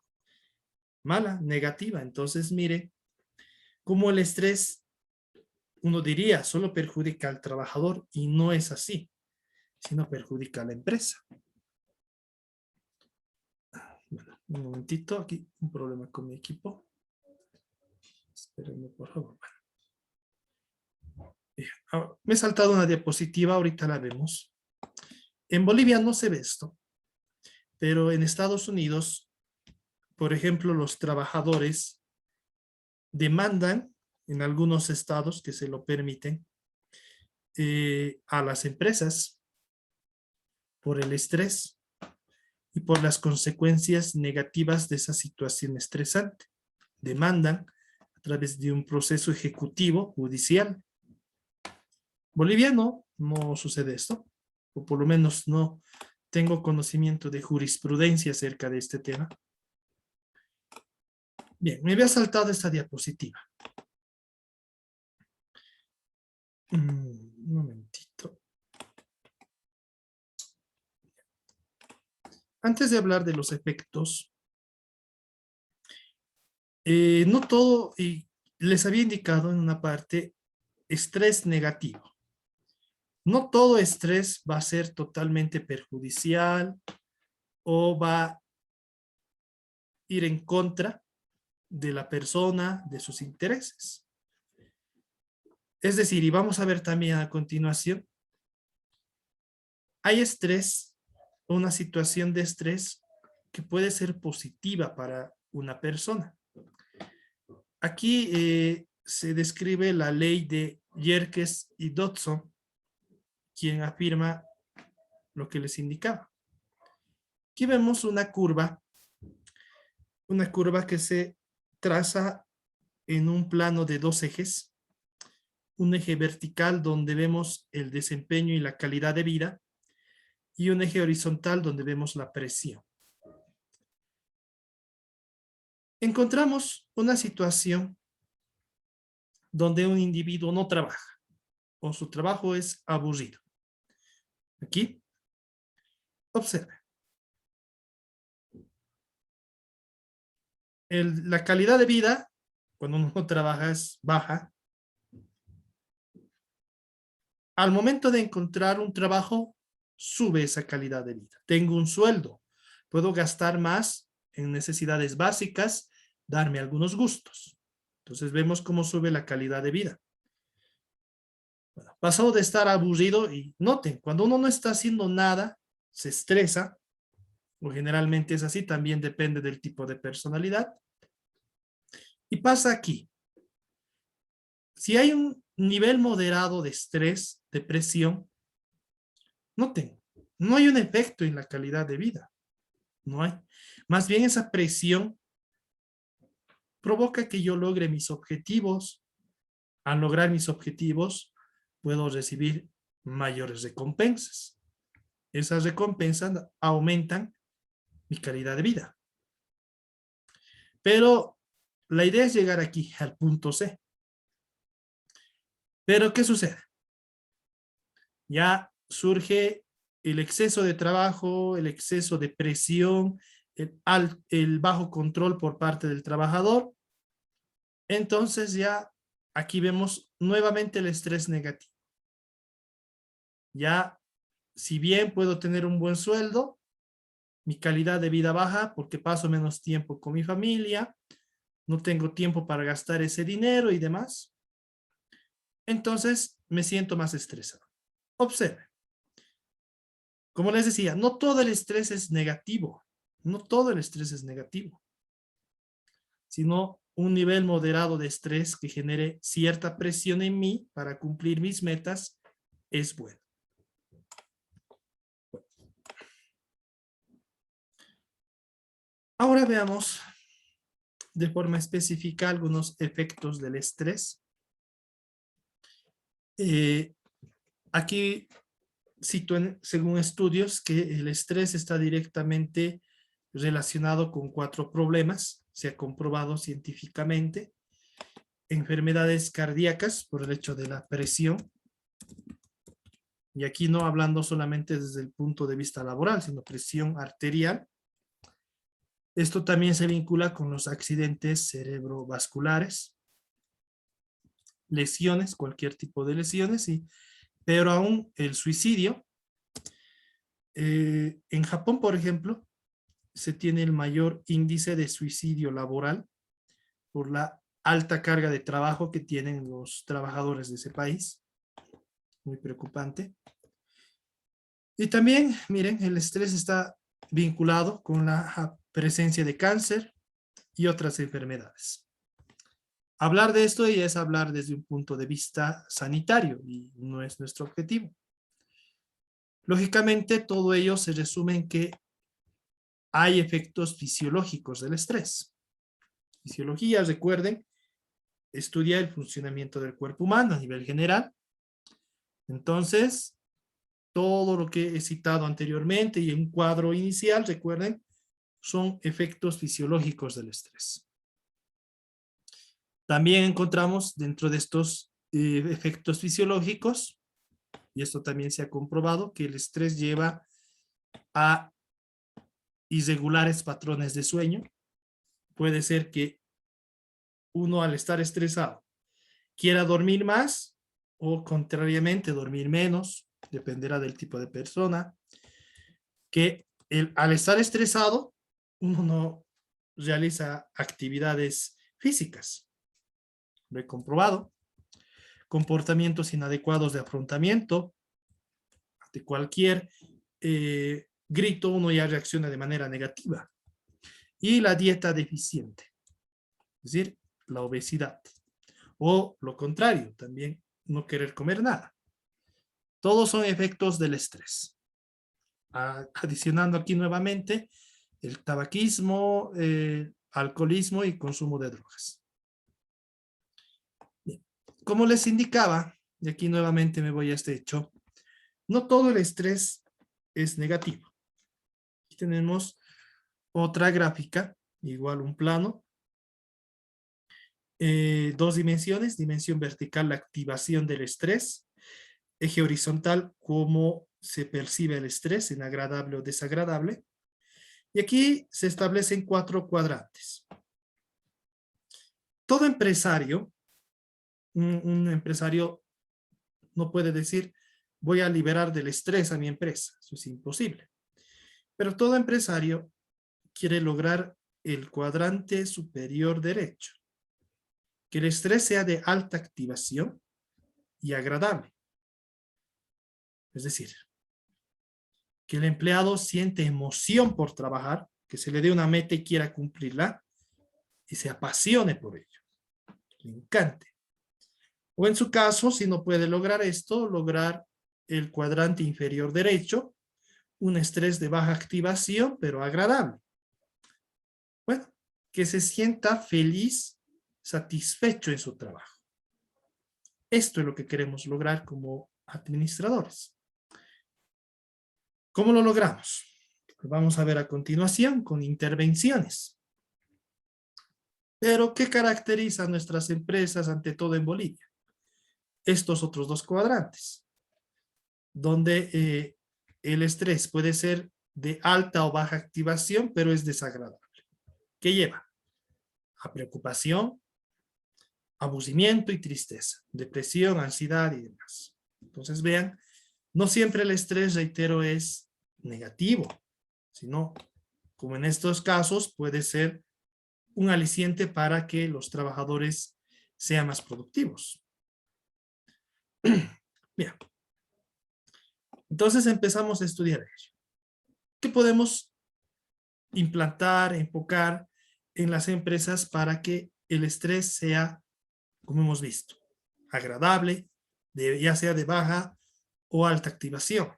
Mala, negativa. Entonces, mire, cómo el estrés, uno diría, solo perjudica al trabajador y no es así, sino perjudica a la empresa. Bueno, un momentito, aquí un problema con mi equipo. Espérenme, por favor. Me he saltado una diapositiva, ahorita la vemos. En Bolivia no se ve esto, pero en Estados Unidos, por ejemplo, los trabajadores demandan en algunos estados que se lo permiten a las empresas por el estrés y por las consecuencias negativas de esa situación estresante. Demandan a través de un proceso ejecutivo judicial. Boliviano no sucede esto, o por lo menos no tengo conocimiento de jurisprudencia acerca de este tema. Bien, me había saltado esta diapositiva. Un momentito. Antes de hablar de los efectos, no todo, y les había indicado en una parte, estrés negativo. No todo estrés va a ser totalmente perjudicial o va a ir en contra de la persona, de sus intereses. Es decir, y vamos a ver también a continuación, hay estrés, una situación de estrés que puede ser positiva para una persona. Aquí se describe la ley de Yerkes y Dodson, quien afirma lo que les indicaba. Aquí vemos una curva que se traza en un plano de dos ejes, un eje vertical donde vemos el desempeño y la calidad de vida y un eje horizontal donde vemos la presión. Encontramos una situación donde un individuo no trabaja o su trabajo es aburrido. Aquí, observe. La calidad de vida, cuando uno no trabaja, es baja. Al momento de encontrar un trabajo, sube esa calidad de vida. Tengo un sueldo, puedo gastar más en necesidades básicas, darme algunos gustos. Entonces vemos cómo sube la calidad de vida. Bueno, pasado de estar aburrido, y noten, cuando uno no está haciendo nada, se estresa, o generalmente es así, también depende del tipo de personalidad. Y pasa aquí. Si hay un nivel moderado de estrés, de presión, noten, no hay un efecto en la calidad de vida. No hay. Más bien esa presión provoca que yo logre mis objetivos, al lograr mis objetivos, puedo recibir mayores recompensas. Esas recompensas aumentan mi calidad de vida. Pero la idea es llegar aquí, al punto C. Pero, ¿qué sucede? Ya surge el exceso de trabajo, el exceso de presión, el bajo control por parte del trabajador. Entonces ya aquí vemos nuevamente el estrés negativo. Ya, si bien puedo tener un buen sueldo, mi calidad de vida baja porque paso menos tiempo con mi familia, no tengo tiempo para gastar ese dinero y demás. Entonces me siento más estresado. Observe. Como les decía, no todo el estrés es negativo. No todo el estrés es negativo. Sino un nivel moderado de estrés que genere cierta presión en mí para cumplir mis metas es bueno. Ahora veamos de forma específica algunos efectos del estrés. Aquí cito según estudios que el estrés está directamente relacionado con 4 problemas, se ha comprobado científicamente: enfermedades cardíacas por el hecho de la presión, y aquí no hablando solamente desde el punto de vista laboral, sino presión arterial. Esto también se vincula con los accidentes cerebrovasculares, lesiones, cualquier tipo de lesiones, pero aún el suicidio. En Japón, por ejemplo, se tiene el mayor índice de suicidio laboral por la alta carga de trabajo que tienen los trabajadores de ese país. Muy preocupante. Y también, miren, el estrés está vinculado con la presencia de cáncer y otras enfermedades. Hablar de esto ya es hablar desde un punto de vista sanitario y no es nuestro objetivo. Lógicamente, todo ello se resume en que hay efectos fisiológicos del estrés. Fisiología, recuerden, estudia el funcionamiento del cuerpo humano a nivel general. Entonces, todo lo que he citado anteriormente y en un cuadro inicial, recuerden, son efectos fisiológicos del estrés. También encontramos dentro de estos efectos fisiológicos, y esto también se ha comprobado, que el estrés lleva a irregulares patrones de sueño. Puede ser que uno, al estar estresado, quiera dormir más o contrariamente dormir menos, dependerá del tipo de persona. Que al estar estresado, uno no realiza actividades físicas. Lo he comprobado. Comportamientos inadecuados de afrontamiento. De cualquier grito uno ya reacciona de manera negativa. Y la dieta deficiente, es decir, la obesidad. O lo contrario, también no querer comer nada. Todos son efectos del estrés. Adicionando aquí nuevamente el tabaquismo, alcoholismo y consumo de drogas. Bien. Como les indicaba, y aquí nuevamente me voy a este hecho, no todo el estrés es negativo. Aquí tenemos otra gráfica, igual un plano, 2 dimensiones, dimensión vertical, la activación del estrés, eje horizontal, cómo se percibe el estrés, en agradable o desagradable, y aquí se establecen 4 cuadrantes. Todo empresario, un empresario no puede decir, voy a liberar del estrés a mi empresa, eso es imposible. Pero todo empresario quiere lograr el cuadrante superior derecho, que el estrés sea de alta activación y agradable. Es decir, que el empleado siente emoción por trabajar, que se le dé una meta y quiera cumplirla, y se apasione por ello, le encante. O en su caso, si no puede lograr esto, lograr el cuadrante inferior derecho, un estrés de baja activación, pero agradable. Bueno, que se sienta feliz, satisfecho en su trabajo. Esto es lo que queremos lograr como administradores. ¿Cómo lo logramos? Lo vamos a ver a continuación con intervenciones. Pero, ¿qué caracteriza a nuestras empresas, ante todo en Bolivia? Estos otros dos cuadrantes, donde el estrés puede ser de alta o baja activación, pero es desagradable. ¿Qué lleva? A preocupación, aburrimiento y tristeza, depresión, ansiedad y demás. Entonces, vean, no siempre el estrés, reitero, es negativo, sino, como en estos casos, puede ser un aliciente para que los trabajadores sean más productivos. Bien. Entonces empezamos a estudiar ello. ¿Qué podemos implantar, enfocar en las empresas para que el estrés sea, como hemos visto, agradable, ya sea de baja o alta activación?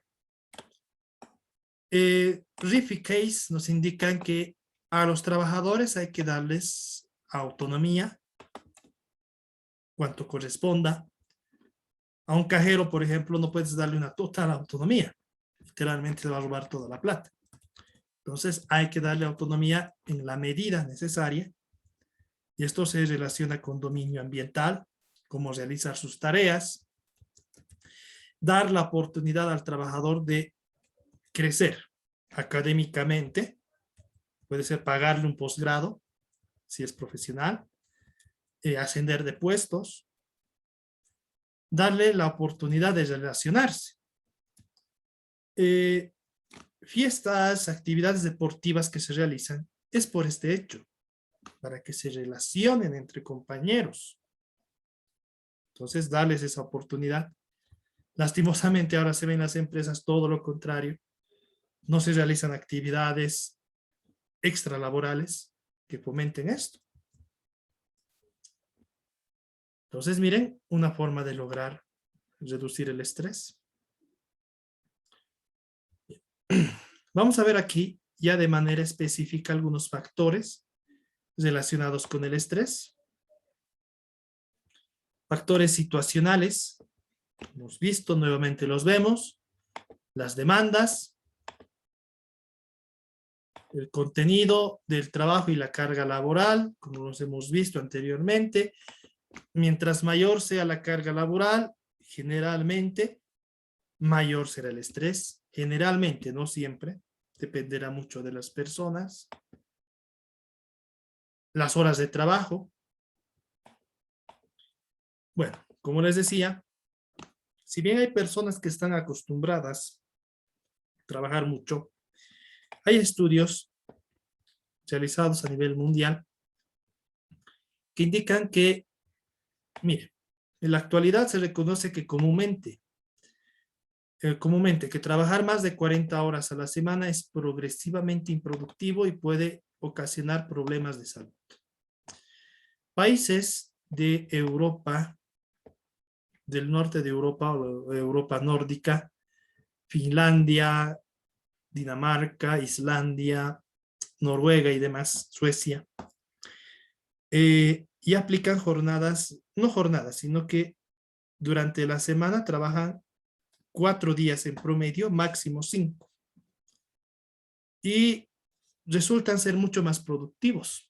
Riff y Case nos indican que a los trabajadores hay que darles autonomía, cuanto corresponda. A un cajero, por ejemplo, no puedes darle una total autonomía. Literalmente se va a robar toda la plata. Entonces hay que darle autonomía en la medida necesaria. Y esto se relaciona con dominio ambiental, cómo realizar sus tareas, dar la oportunidad al trabajador de crecer académicamente, puede ser pagarle un posgrado, si es profesional, ascender de puestos, darle la oportunidad de relacionarse. Fiestas, actividades deportivas que se realizan, es por este hecho, para que se relacionen entre compañeros. Entonces, darles esa oportunidad. Lastimosamente, ahora se ven en las empresas todo lo contrario. No se realizan actividades extralaborales que fomenten esto. Entonces, miren, una forma de lograr reducir el estrés. Vamos a ver aquí ya de manera específica algunos factores relacionados con el estrés. Factores situacionales, hemos visto, nuevamente los vemos. Las demandas, el contenido del trabajo y la carga laboral, como los hemos visto anteriormente. Mientras mayor sea la carga laboral, generalmente mayor será el estrés. Generalmente, no siempre, dependerá mucho de las personas. Las horas de trabajo. Bueno, como les decía, si bien hay personas que están acostumbradas a trabajar mucho, hay estudios realizados a nivel mundial que indican que, mire, en la actualidad se reconoce que comúnmente que trabajar más de 40 horas a la semana es progresivamente improductivo y puede ocasionar problemas de salud. Países de Europa, del norte de Europa o Europa nórdica, Finlandia, Dinamarca, Islandia, Noruega y demás, Suecia, y aplican jornadas, no jornadas, sino que durante la semana trabajan 4 días en promedio, máximo 5. Y resultan ser mucho más productivos.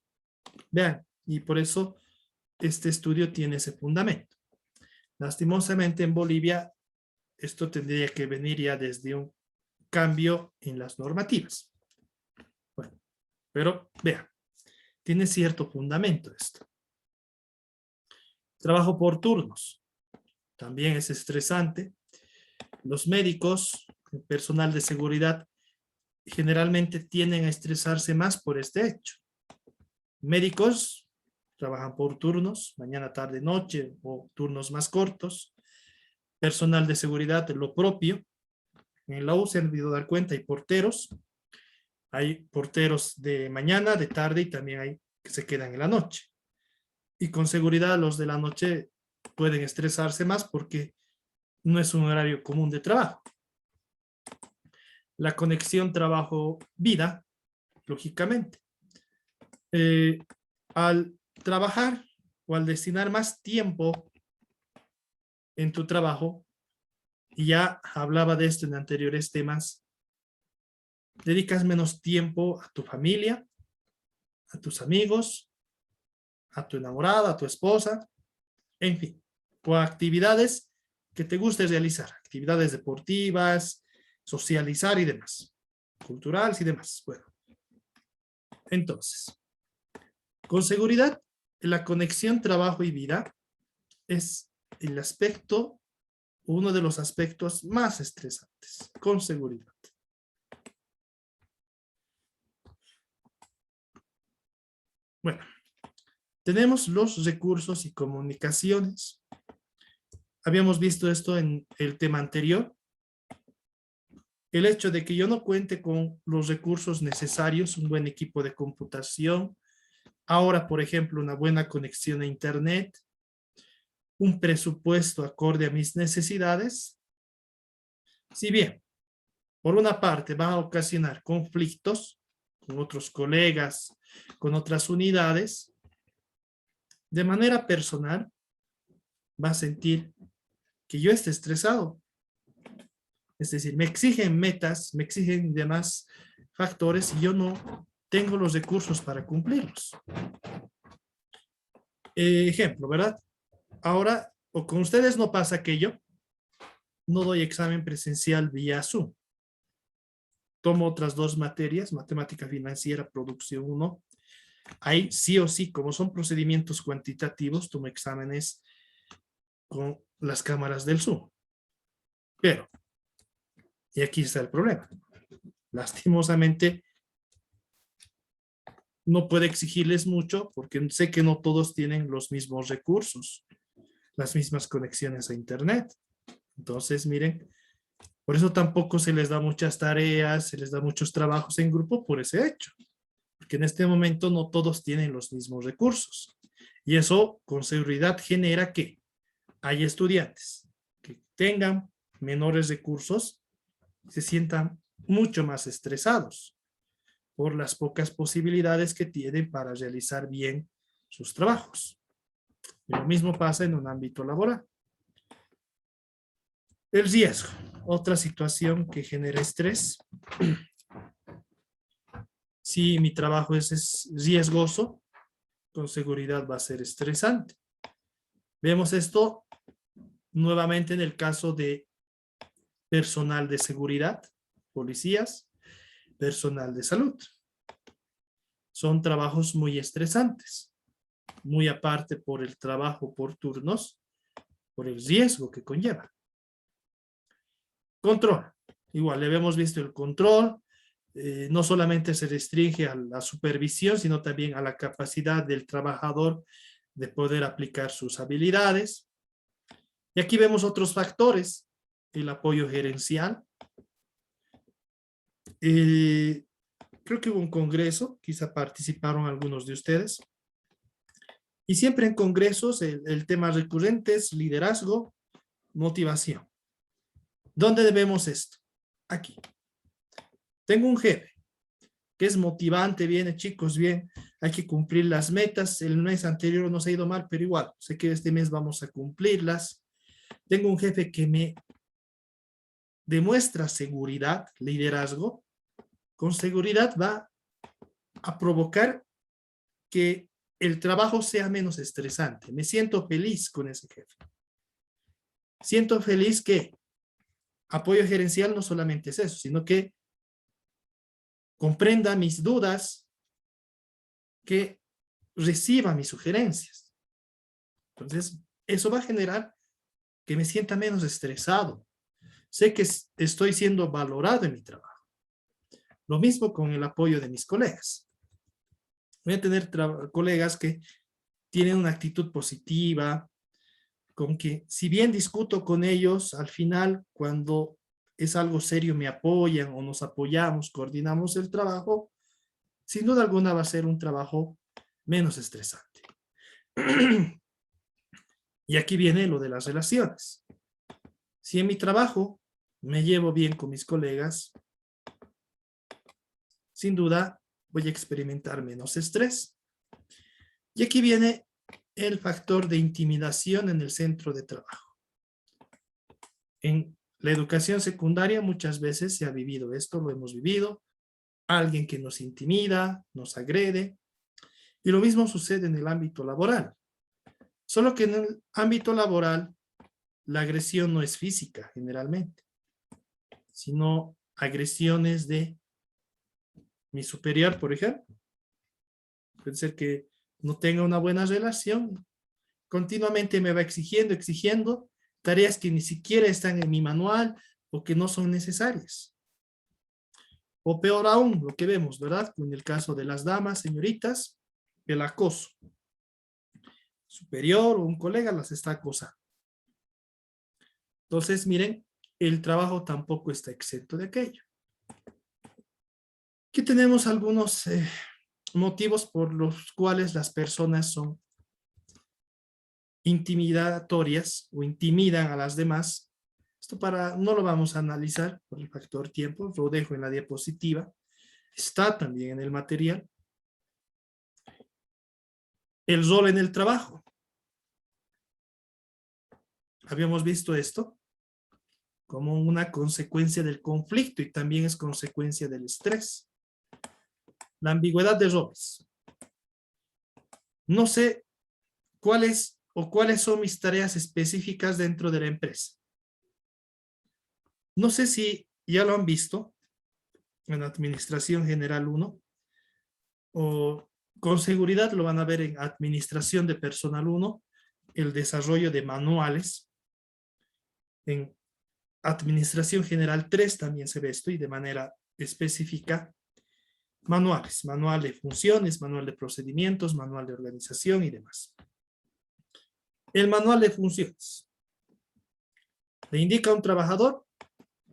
Vean, y por eso este estudio tiene ese fundamento. Lastimosamente en Bolivia, esto tendría que venir ya desde un cambio en las normativas. Bueno, pero vean, tiene cierto fundamento esto. Trabajo por turnos. También es estresante. Los médicos, el personal de seguridad, generalmente tienden a estresarse más por este hecho. Médicos trabajan por turnos, mañana, tarde, noche, o turnos más cortos. Personal de seguridad, lo propio. En la U se han debido dar cuenta, hay porteros. Hay porteros de mañana, de tarde y también hay que se quedan en la noche. Y con seguridad los de la noche pueden estresarse más porque no es un horario común de trabajo. La conexión trabajo-vida, lógicamente. Al trabajar o al destinar más tiempo en tu trabajo, y ya hablaba de esto en anteriores temas, dedicas menos tiempo a tu familia, a tus amigos, a tu enamorada, a tu esposa, en fin, o a actividades que te guste realizar, actividades deportivas, socializar y demás, culturales y demás. Bueno, entonces, con seguridad, la conexión trabajo y vida es el aspecto, uno de los aspectos más estresantes, con seguridad. Bueno, tenemos los recursos y comunicaciones. Habíamos visto esto en el tema anterior. El hecho de que yo no cuente con los recursos necesarios, un buen equipo de computación, ahora, por ejemplo, una buena conexión a Internet, un presupuesto acorde a mis necesidades, si bien, por una parte, va a ocasionar conflictos con otros colegas, con otras unidades, de manera personal, va a sentir que yo esté estresado. Es decir, me exigen metas, me exigen demás factores y yo no tengo los recursos para cumplirlos. Ejemplo, ¿verdad? Ahora, o con ustedes no pasa que yo no doy examen presencial vía Zoom. Tomo otras dos materias, matemática financiera, producción 1. Ahí sí o sí, como son procedimientos cuantitativos, tomo exámenes con las cámaras del Zoom. Pero, y aquí está el problema, lastimosamente, no puedo exigirles mucho porque sé que no todos tienen los mismos recursos, las mismas conexiones a Internet. Entonces, miren, por eso tampoco se les da muchas tareas, se les da muchos trabajos en grupo por ese hecho. Porque en este momento no todos tienen los mismos recursos. Y eso con seguridad genera que hay estudiantes que tengan menores recursos, se sientan mucho más estresados por las pocas posibilidades que tienen para realizar bien sus trabajos. Y lo mismo pasa en un ámbito laboral. El riesgo, otra situación que genera estrés. Si mi trabajo es riesgoso, con seguridad va a ser estresante. Vemos esto nuevamente en el caso de personal de seguridad, policías, personal de salud. Son trabajos muy estresantes, muy aparte por el trabajo por turnos, por el riesgo que conlleva. Control. Igual, le habíamos visto el control, no solamente se restringe a la supervisión, sino también a la capacidad del trabajador de poder aplicar sus habilidades. Y aquí vemos otros factores, el apoyo gerencial. Creo que hubo un congreso, quizá participaron algunos de ustedes. Y siempre en congresos el tema recurrente es liderazgo, motivación. ¿Dónde debemos esto? Aquí. Tengo un jefe que es motivante, viene chicos, bien, hay que cumplir las metas. El mes anterior nos ha ido mal, pero igual, sé que este mes vamos a cumplirlas. Tengo un jefe que me demuestra seguridad, liderazgo. Con seguridad va a provocar que el trabajo sea menos estresante. Me siento feliz con ese jefe. Siento feliz que apoyo gerencial no solamente es eso, sino que comprenda mis dudas, que reciba mis sugerencias. Entonces, eso va a generar que me sienta menos estresado. Sé que estoy siendo valorado en mi trabajo. Lo mismo con el apoyo de mis colegas. Voy a tener colegas que tienen una actitud positiva, con que si bien discuto con ellos, al final, cuando es algo serio, me apoyan o nos apoyamos, coordinamos el trabajo, sin duda alguna va a ser un trabajo menos estresante. Y aquí viene lo de las relaciones. Si en mi trabajo me llevo bien con mis colegas, sin duda voy a experimentar menos estrés. Y aquí viene el factor de intimidación en el centro de trabajo. En la educación secundaria muchas veces se ha vivido esto, lo hemos vivido. Alguien que nos intimida, nos agrede. Y lo mismo sucede en el ámbito laboral. Solo que en el ámbito laboral la agresión no es física generalmente, sino agresiones de mi superior, por ejemplo. Puede ser que no tenga una buena relación, continuamente me va exigiendo tareas que ni siquiera están en mi manual o que no son necesarias. O peor aún, lo que vemos, ¿verdad? En el caso de las damas, señoritas, el acoso. Superior o un colega las está acosando. Entonces, miren, el trabajo tampoco está exento de aquello. Aquí tenemos algunos motivos por los cuales las personas son intimidatorias o intimidan a las demás. Esto no lo vamos a analizar por el factor tiempo, lo dejo en la diapositiva. Está también en el material. El rol en el trabajo. Habíamos visto esto como una consecuencia del conflicto y también es consecuencia del estrés. La ambigüedad de roles. No sé cuáles son mis tareas específicas dentro de la empresa. No sé si ya lo han visto en Administración General 1 o con seguridad lo van a ver en Administración de Personal 1, el desarrollo de manuales. En Administración General 3 también se ve esto y de manera específica manuales, manual de funciones, manual de procedimientos, manual de organización y demás. El manual de funciones le indica a un trabajador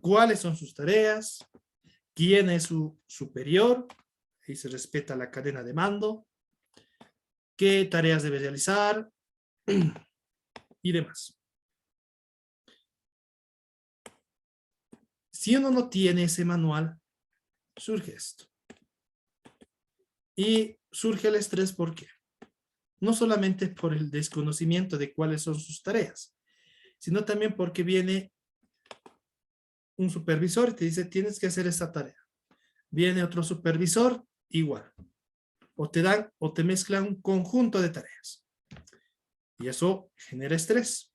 cuáles son sus tareas, quién es su superior, ahí se respeta la cadena de mando, qué tareas debe realizar y demás. Si uno no tiene ese manual, surge esto. Y surge el estrés, ¿por qué? No solamente por el desconocimiento de cuáles son sus tareas, sino también porque viene un supervisor y te dice, tienes que hacer esta tarea. Viene otro supervisor, igual. O te dan o te mezclan un conjunto de tareas. Y eso genera estrés.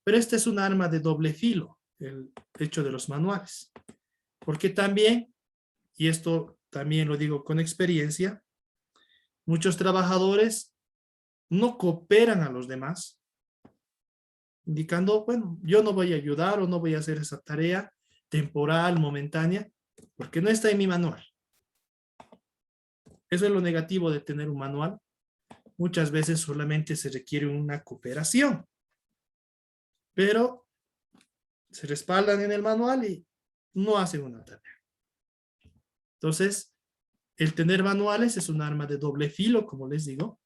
Pero este es un arma de doble filo, el hecho de los manuales. Porque también, y esto también lo digo con experiencia, muchos trabajadores no cooperan a los demás, indicando, bueno, yo no voy a ayudar o no voy a hacer esa tarea temporal, momentánea, porque no está en mi manual. Eso es lo negativo de tener un manual. Muchas veces solamente se requiere una cooperación, pero se respaldan en el manual y no hacen una tarea. Entonces, el tener manuales es un arma de doble filo, como les digo.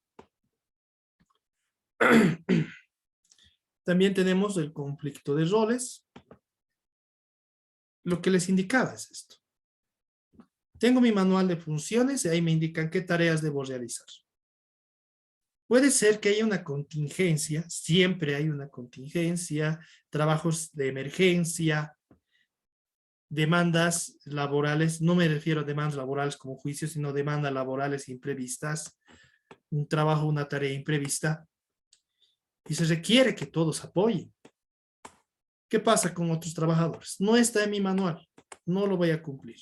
También tenemos el conflicto de roles. Lo que les indicaba es esto. Tengo mi manual de funciones y ahí me indican qué tareas debo realizar. Puede ser que haya una contingencia, siempre hay una contingencia, trabajos de emergencia, demandas laborales, no me refiero a demandas laborales como juicios, sino demandas laborales imprevistas, un trabajo, una tarea imprevista, y se requiere que todos apoyen. ¿Qué pasa con otros trabajadores? No está en mi manual, no lo voy a cumplir.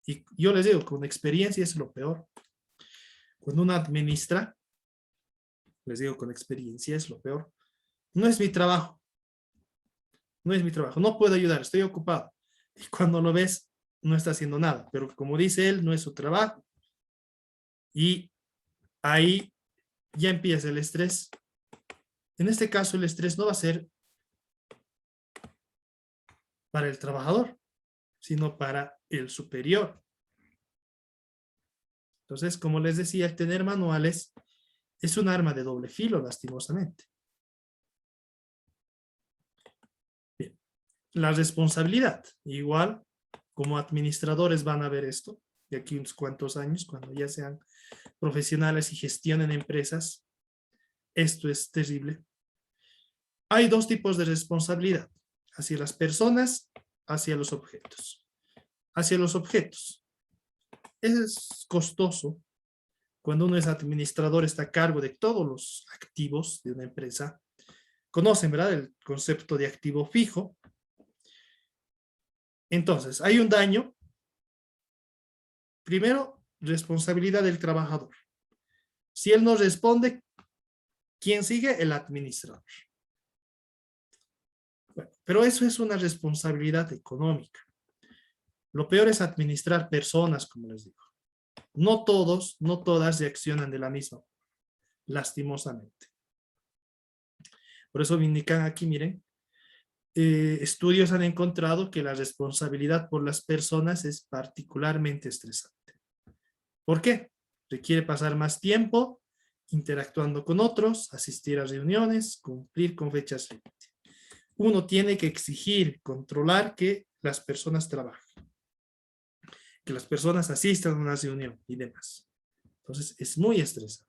Y yo les digo, con experiencia es lo peor. Cuando uno administra, les digo con experiencia es lo peor. No es mi trabajo. No es mi trabajo. No puedo ayudar, estoy ocupado. Y cuando lo ves, no está haciendo nada. Pero como dice él, no es su trabajo. Y ahí ya empieza el estrés. En este caso, el estrés no va a ser para el trabajador, sino para el superior. Entonces, como les decía, el tener manuales es un arma de doble filo, lastimosamente. Bien. La responsabilidad, igual, como administradores van a ver esto, de aquí unos cuantos años, cuando ya sean profesionales y gestionen empresas, esto es terrible. Hay dos tipos de responsabilidad, hacia las personas, hacia los objetos. Hacia los objetos. Es costoso cuando uno es administrador, está a cargo de todos los activos de una empresa. Conocen, ¿verdad?, el concepto de activo fijo. Entonces, hay un daño. Primero, responsabilidad del trabajador. Si él no responde, ¿quién sigue? El administrador. Bueno, pero eso es una responsabilidad económica. Lo peor es administrar personas, como les digo. No todos, no todas reaccionan de la misma, lastimosamente. Por eso me indican aquí, miren, estudios han encontrado que la responsabilidad por las personas es particularmente estresante. ¿Por qué? Requiere pasar más tiempo interactuando con otros, asistir a reuniones, cumplir con fechas límite. Uno tiene que exigir, controlar que las personas trabajen, que las personas asistan a una reunión y demás. Entonces, es muy estresante.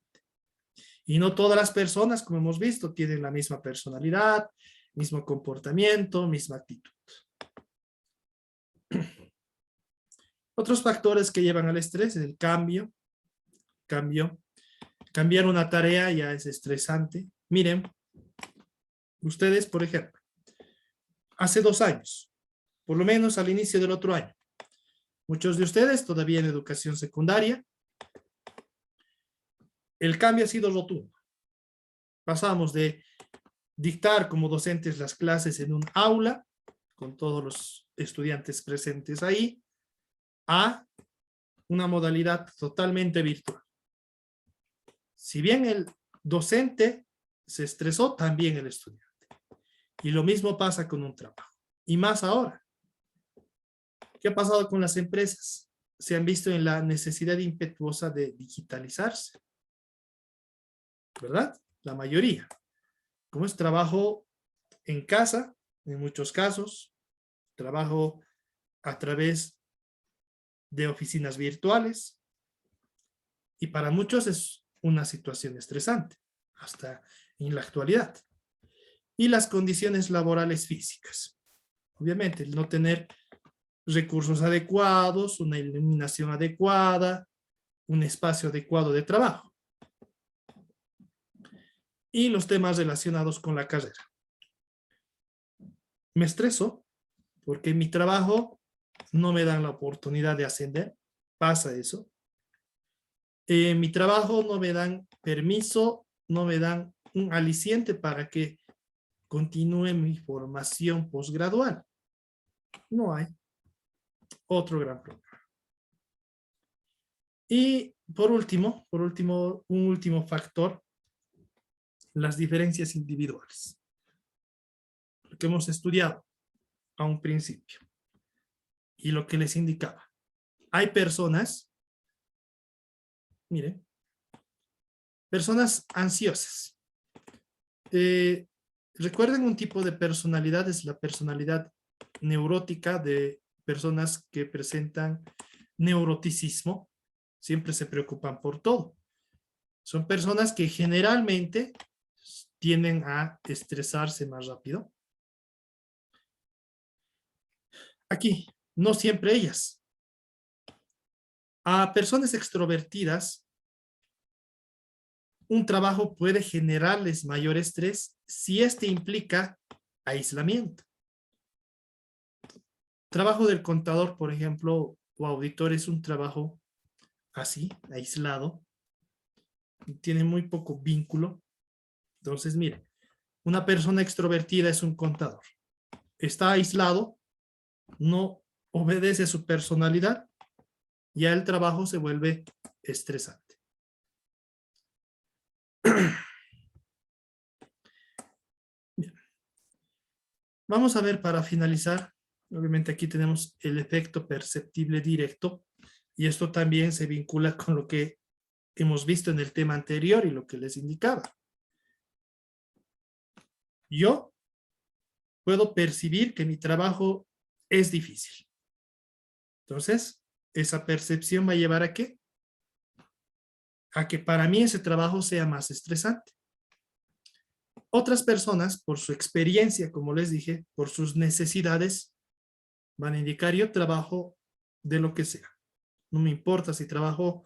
Y no todas las personas, como hemos visto, tienen la misma personalidad, mismo comportamiento, misma actitud. Otros factores que llevan al estrés es el cambio. Cambiar una tarea ya es estresante. Miren, ustedes, por ejemplo, hace 2 años, por lo menos al inicio del otro año, muchos de ustedes todavía en educación secundaria, el cambio ha sido rotundo. Pasamos de dictar como docentes las clases en un aula, con todos los estudiantes presentes ahí, a una modalidad totalmente virtual. Si bien el docente se estresó, también el estudiante. Y lo mismo pasa con un trabajo. Y más ahora. ¿Qué ha pasado con las empresas? Se han visto en la necesidad impetuosa de digitalizarse. ¿Verdad? La mayoría. Como es trabajo en casa, en muchos casos, trabajo a través de oficinas virtuales, y para muchos es una situación estresante, hasta en la actualidad. Y las condiciones laborales físicas. Obviamente, el no tener recursos adecuados, una iluminación adecuada, un espacio adecuado de trabajo. Y los temas relacionados con la carrera. Me estreso porque en mi trabajo no me dan la oportunidad de ascender. Pasa eso. En mi trabajo no me dan permiso, no me dan un aliciente para que continúe mi formación posgradual. No hay. Otro gran problema. Y por último, un último factor, las diferencias individuales. Lo que hemos estudiado a un principio. Y lo que les indicaba. Hay personas, miren, personas ansiosas. Recuerden, un tipo de personalidad es la personalidad neurótica, de personas que presentan neuroticismo. Siempre se preocupan por todo. Son personas que generalmente tienden a estresarse más rápido. Aquí, no siempre ellas. A personas extrovertidas, un trabajo puede generarles mayor estrés si este implica aislamiento. Trabajo del contador, por ejemplo, o auditor, es un trabajo así, aislado. Tiene muy poco vínculo. Entonces, mire, una persona extrovertida es un contador. Está aislado, no obedece a su personalidad, ya el trabajo se vuelve estresante. Bien. Vamos a ver, para finalizar, obviamente aquí tenemos el efecto perceptible directo, y esto también se vincula con lo que hemos visto en el tema anterior y lo que les indicaba. Yo puedo percibir que mi trabajo es difícil. Entonces, esa percepción va a llevar ¿a qué? A que para mí ese trabajo sea más estresante. Otras personas, por su experiencia, como les dije, por sus necesidades, van a indicar: yo trabajo de lo que sea. No me importa si trabajo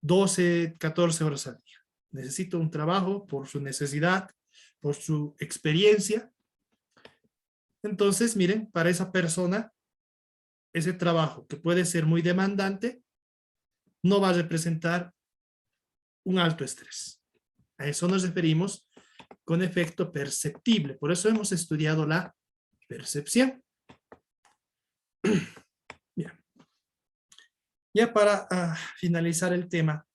12, 14 horas al día. Necesito un trabajo por su necesidad, por su experiencia. Entonces, miren, para esa persona, ese trabajo que puede ser muy demandante, no va a representar un alto estrés. A eso nos referimos con efecto perceptible. Por eso hemos estudiado la percepción. Bien. Ya para finalizar el tema,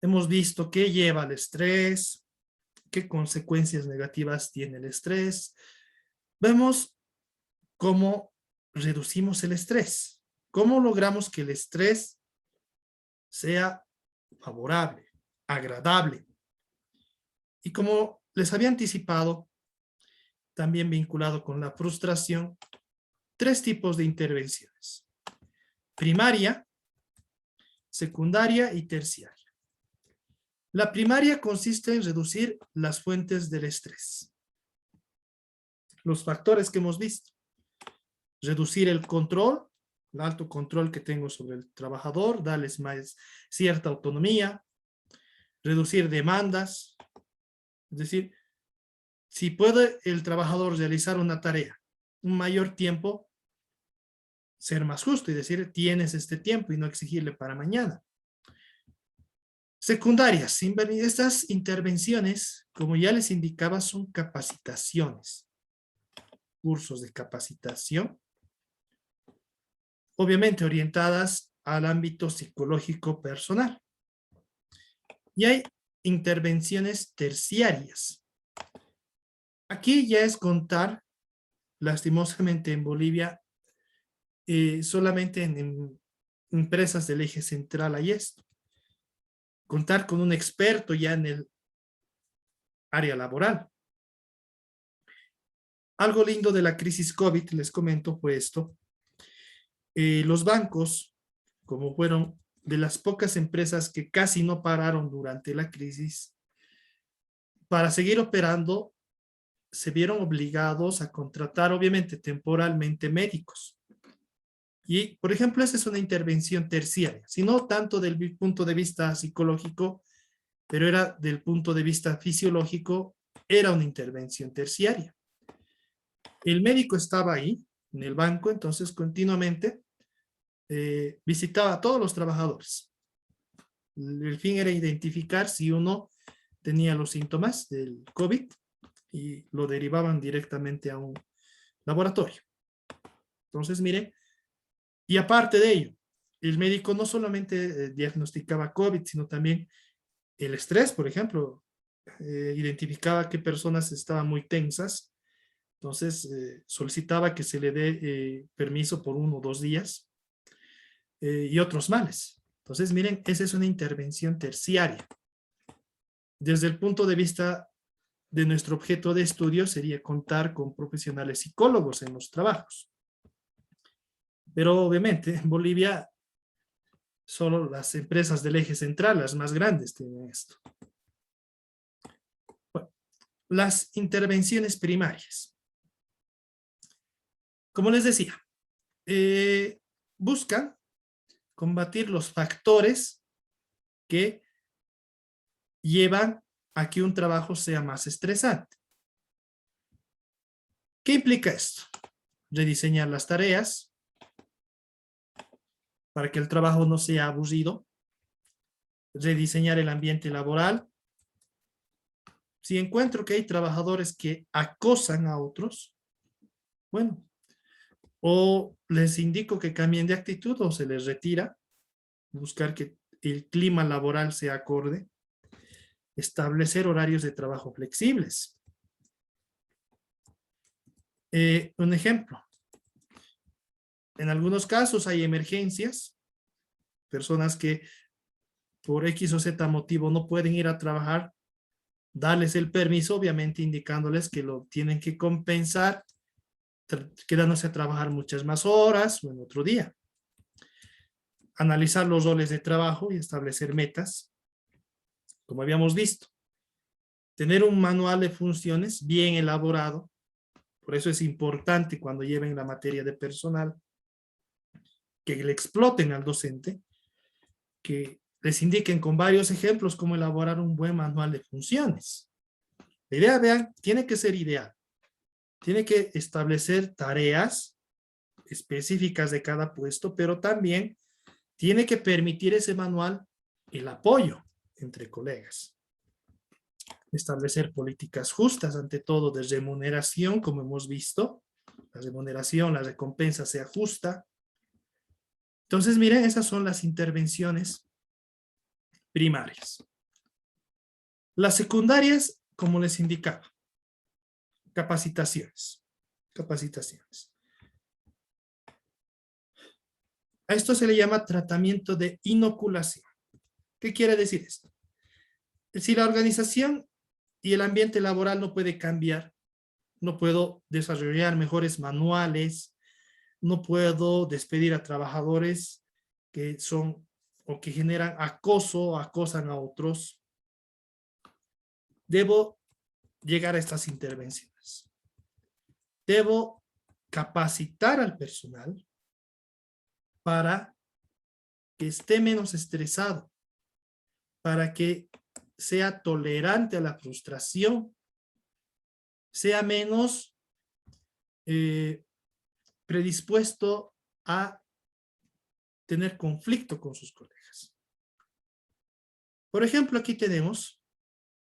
hemos visto qué lleva al estrés, qué consecuencias negativas tiene el estrés. Vemos cómo reducimos el estrés, cómo logramos que el estrés sea favorable, agradable. Y como les había anticipado, también vinculado con la frustración, 3 tipos de intervenciones: primaria, secundaria y terciaria. La primaria consiste en reducir las fuentes del estrés. Los factores que hemos visto: reducir el control, el alto control que tengo sobre el trabajador, darles más cierta autonomía, reducir demandas, es decir, si puede el trabajador realizar una tarea un mayor tiempo, ser más justo y decir: tienes este tiempo, y no exigirle para mañana. Secundarias, estas intervenciones, como ya les indicaba, son capacitaciones, cursos de capacitación, obviamente orientadas al ámbito psicológico personal. Y hay intervenciones terciarias. Aquí ya es contar, lastimosamente en Bolivia, solamente en empresas del eje central hay esto. Contar con un experto ya en el área laboral. Algo lindo de la crisis COVID, les comento, fue esto. Los bancos, como fueron de las pocas empresas que casi no pararon durante la crisis, para seguir operando, se vieron obligados a contratar, obviamente, temporalmente médicos. Y, por ejemplo, esa es una intervención terciaria, si no tanto del punto de vista psicológico, pero era del punto de vista fisiológico, era una intervención terciaria. El médico estaba ahí, en el banco, entonces continuamente visitaba a todos los trabajadores. El fin era identificar si uno tenía los síntomas del COVID y lo derivaban directamente a un laboratorio. Entonces, miren, y aparte de ello, el médico no solamente diagnosticaba COVID, sino también el estrés, por ejemplo. Identificaba qué personas estaban muy tensas, entonces solicitaba que se le dé permiso por 1 o 2 días, y otros males. Entonces, miren, esa es una intervención terciaria. Desde el punto de vista de nuestro objeto de estudio, sería contar con profesionales psicólogos en los trabajos. Pero obviamente en Bolivia solo las empresas del eje central, las más grandes, tienen esto. Bueno, las intervenciones primarias. Como les decía, buscan combatir los factores que llevan a que un trabajo sea más estresante. ¿Qué implica esto? Rediseñar las tareas para que el trabajo no sea aburrido, rediseñar el ambiente laboral. Si encuentro que hay trabajadores que acosan a otros, bueno, o les indico que cambien de actitud o se les retira, buscar que el clima laboral sea acorde, establecer horarios de trabajo flexibles. Un ejemplo, en algunos casos hay emergencias, personas que por X o Z motivo no pueden ir a trabajar, darles el permiso, obviamente indicándoles que lo tienen que compensar, quedándose a trabajar muchas más horas o en otro día. Analizar los roles de trabajo y establecer metas, como habíamos visto. tener un manual de funciones bien elaborado. Por eso es importante cuando lleven la materia de personal que le exploten al docente, que les indiquen con varios ejemplos cómo elaborar un buen manual de funciones. La idea, vean, tiene que ser ideal. Tiene que establecer tareas específicas de cada puesto, pero también tiene que permitir ese manual el apoyo entre colegas. Establecer políticas justas, ante todo de remuneración, como hemos visto. La remuneración, la recompensa sea justa. Entonces, miren, esas son las intervenciones primarias. Las secundarias, como les indicaba, capacitaciones. Capacitaciones. A esto se le llama tratamiento de inoculación. ¿Qué quiere decir esto? Si la organización y el ambiente laboral no puede cambiar, no puedo desarrollar mejores manuales, no puedo despedir a trabajadores que son o que generan acoso, acosan a otros, debo llegar a estas intervenciones. Debo capacitar al personal para que esté menos estresado, para que sea tolerante a la frustración, sea menos predispuesto a tener conflicto con sus colegas. Por ejemplo, aquí tenemos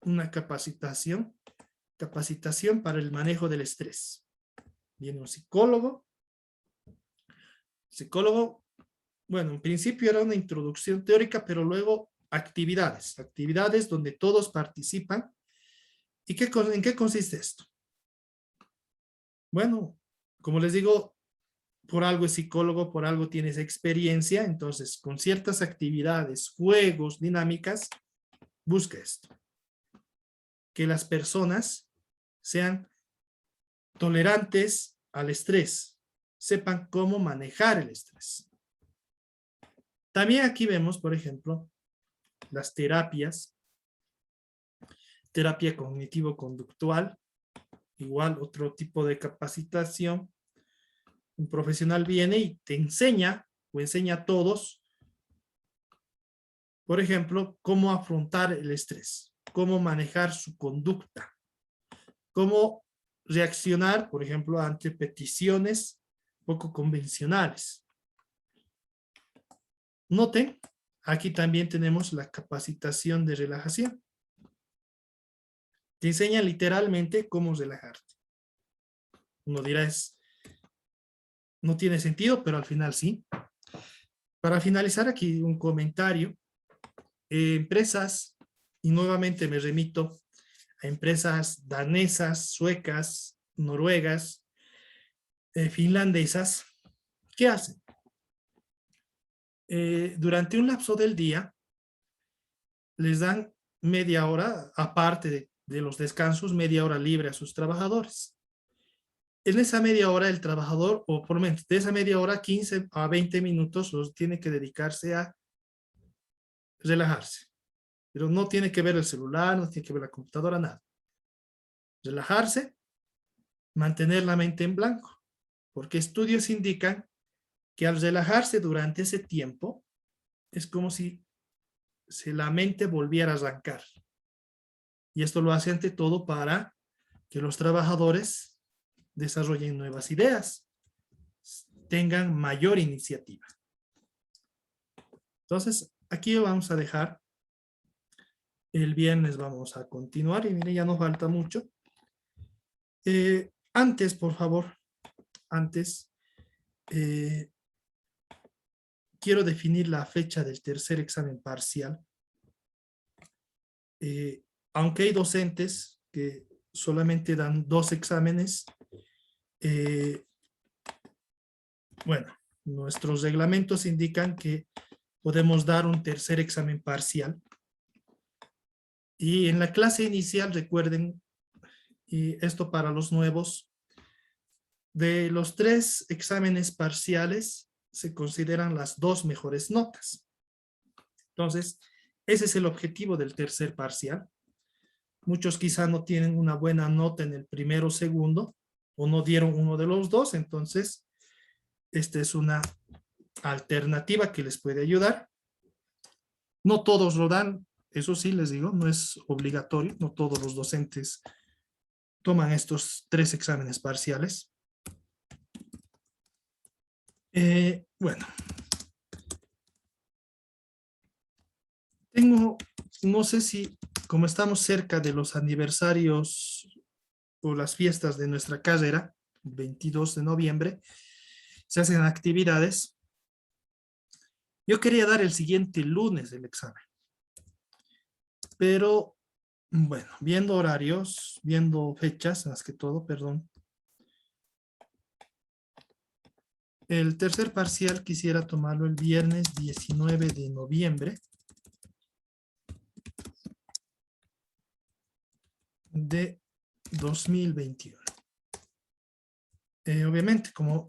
una capacitación para el manejo del estrés. Viene un psicólogo. Bueno, en principio era una introducción teórica, pero luego actividades donde todos participan. ¿Y en qué consiste esto? Bueno, como les digo, por algo es psicólogo, por algo tienes experiencia, entonces con ciertas actividades, juegos, dinámicas, busca esto. Que las personas sean tolerantes al estrés, sepan cómo manejar el estrés. También aquí vemos, por ejemplo, las terapias, terapia cognitivo-conductual, igual otro tipo de capacitación. Un profesional viene y te enseña o enseña a todos, por ejemplo, cómo afrontar el estrés, cómo manejar su conducta, cómo reaccionar, por ejemplo, ante peticiones poco convencionales. Noten, aquí también tenemos la capacitación de relajación. Te enseña literalmente cómo relajarte. Uno dirá, no tiene sentido, pero al final sí. Para finalizar aquí un comentario. Empresas, y nuevamente me remito a empresas danesas, suecas, noruegas, finlandesas, ¿qué hacen? Durante un lapso del día, les dan media hora, aparte de los descansos, media hora libre a sus trabajadores. En esa media hora el trabajador, o por lo menos de esa media hora, 15 a 20 minutos, los tiene que dedicarse a relajarse. Pero no tiene que ver el celular, no tiene que ver la computadora, nada. Relajarse, mantener la mente en blanco, porque estudios indican que al relajarse durante ese tiempo, es como si la mente volviera a arrancar. Y esto lo hace ante todo para que los trabajadores desarrollen nuevas ideas, tengan mayor iniciativa. Entonces, aquí vamos a dejar. El viernes vamos a continuar y mire, ya nos falta mucho. Antes, por favor, quiero definir la fecha del tercer examen parcial. Aunque hay docentes que solamente dan 2 exámenes, bueno, nuestros reglamentos indican que podemos dar un tercer examen parcial. Y en la clase inicial, recuerden, y esto para los nuevos, de los 3 exámenes parciales se consideran las 2 mejores notas. Entonces, ese es el objetivo del tercer parcial. Muchos quizá no tienen una buena nota en el primero o segundo, o no dieron uno de los dos, entonces esta es una alternativa que les puede ayudar. No todos lo dan, eso sí les digo, no es obligatorio, no todos los docentes toman estos 3 exámenes parciales. Bueno, no sé si, como estamos cerca de los aniversarios o las fiestas de nuestra carrera, 22 de noviembre, se hacen actividades. Yo quería dar el siguiente lunes el examen, pero bueno, viendo horarios, viendo fechas, más que todo, perdón. El tercer parcial quisiera tomarlo el viernes 19 de noviembre de 2021. Obviamente, como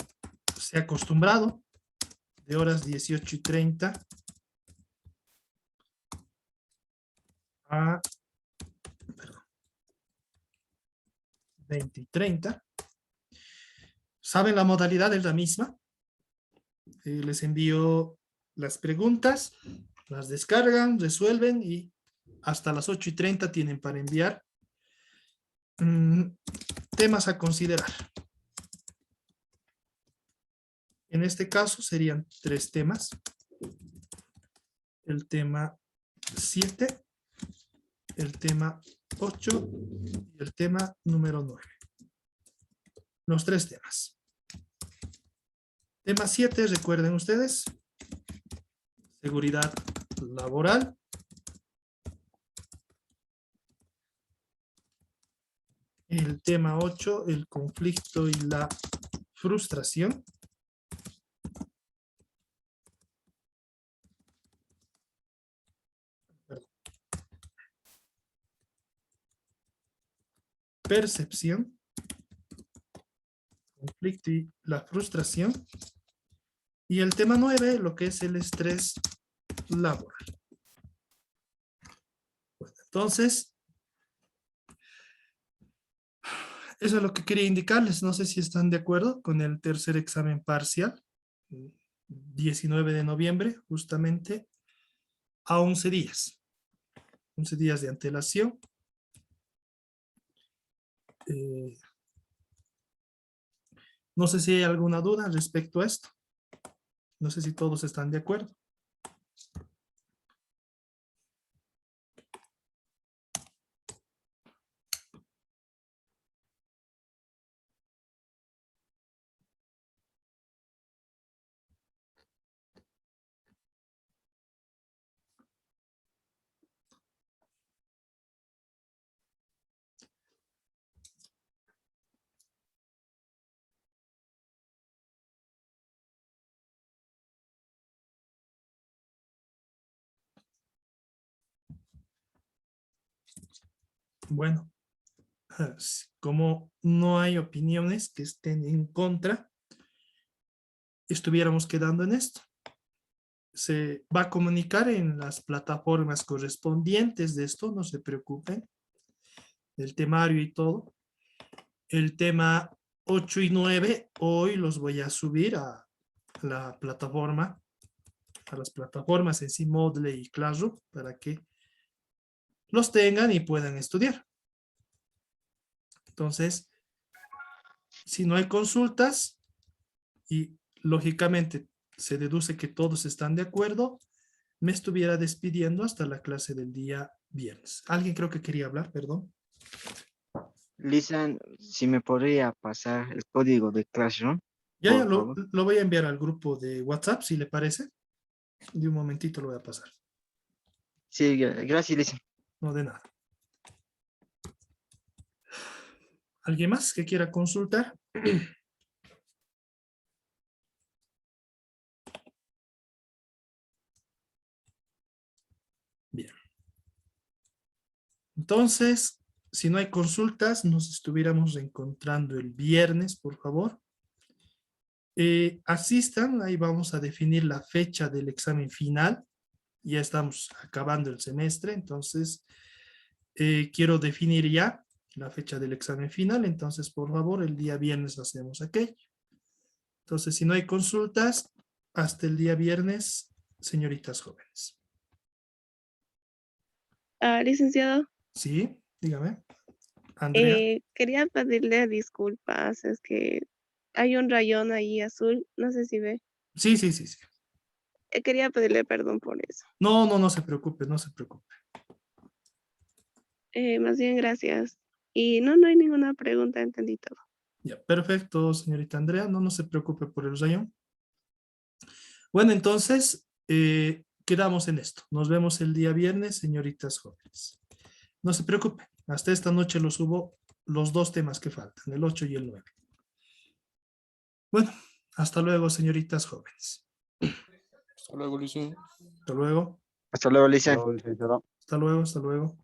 se ha acostumbrado, de horas 18:30 a 20:30. ¿Saben la modalidad? Es la misma. Les envío las preguntas, las descargan, resuelven y hasta las 8:30 tienen para enviar temas a considerar. En este caso serían 3 temas. El tema 7, el tema 8 y el tema número 9. Los 3 temas. Tema 7, recuerden ustedes, seguridad laboral. El tema 8, el conflicto y la frustración. Percepción, conflicto y la frustración. Y el tema 9, lo que es el estrés laboral. Bueno, entonces, eso es lo que quería indicarles. No sé si están de acuerdo con el tercer examen parcial, 19 de noviembre, justamente a 11 días. 11 días de antelación. No sé si hay alguna duda respecto a esto. No sé si todos están de acuerdo. Bueno, como no hay opiniones que estén en contra, estuviéramos quedando en esto. Se va a comunicar en las plataformas correspondientes de esto, no se preocupen, el temario y todo. El tema 8 y 9 hoy los voy a subir a la plataforma, a las plataformas en sí, Moodle y Classroom, para que los tengan y puedan estudiar. Entonces, si no hay consultas y lógicamente se deduce que todos están de acuerdo, me estuviera despidiendo hasta la clase del día viernes. Alguien creo que quería hablar, perdón. Lisan, si me podría pasar el código de Classroom, Ya por lo favor. voy a enviar al grupo de WhatsApp, si le parece. De un momentito lo voy a pasar. Sí, gracias, Lisan. No de nada. ¿Alguien más que quiera consultar? Bien. Entonces, si no hay consultas, nos estuviéramos encontrando el viernes, por favor. Asistan, ahí vamos a definir la fecha del examen final. Ya estamos acabando el semestre, entonces quiero definir ya la fecha del examen final, entonces por favor el día viernes hacemos aquello. Entonces si no hay consultas, hasta el día viernes, señoritas jóvenes. Licenciado, Sí, dígame. Andrea. quería pedirle disculpas, es que hay un rayón ahí azul, no sé si ve. Sí, sí, sí, sí. Quería pedirle perdón por eso. No, no, no se preocupe, no se preocupe. Más bien, gracias. Y no hay ninguna pregunta, entendí todo. Ya, perfecto, señorita Andrea, no, no se preocupe por el rayón. Bueno, entonces, quedamos en esto. Nos vemos el día viernes, señoritas jóvenes. No se preocupe, hasta esta noche los subo los dos temas que faltan, el 8 y el 9. Bueno, hasta luego, señoritas jóvenes. Hasta luego, licenciado. Hasta luego, Hasta luego, Lice. Luego, licenciado. hasta luego, hasta luego.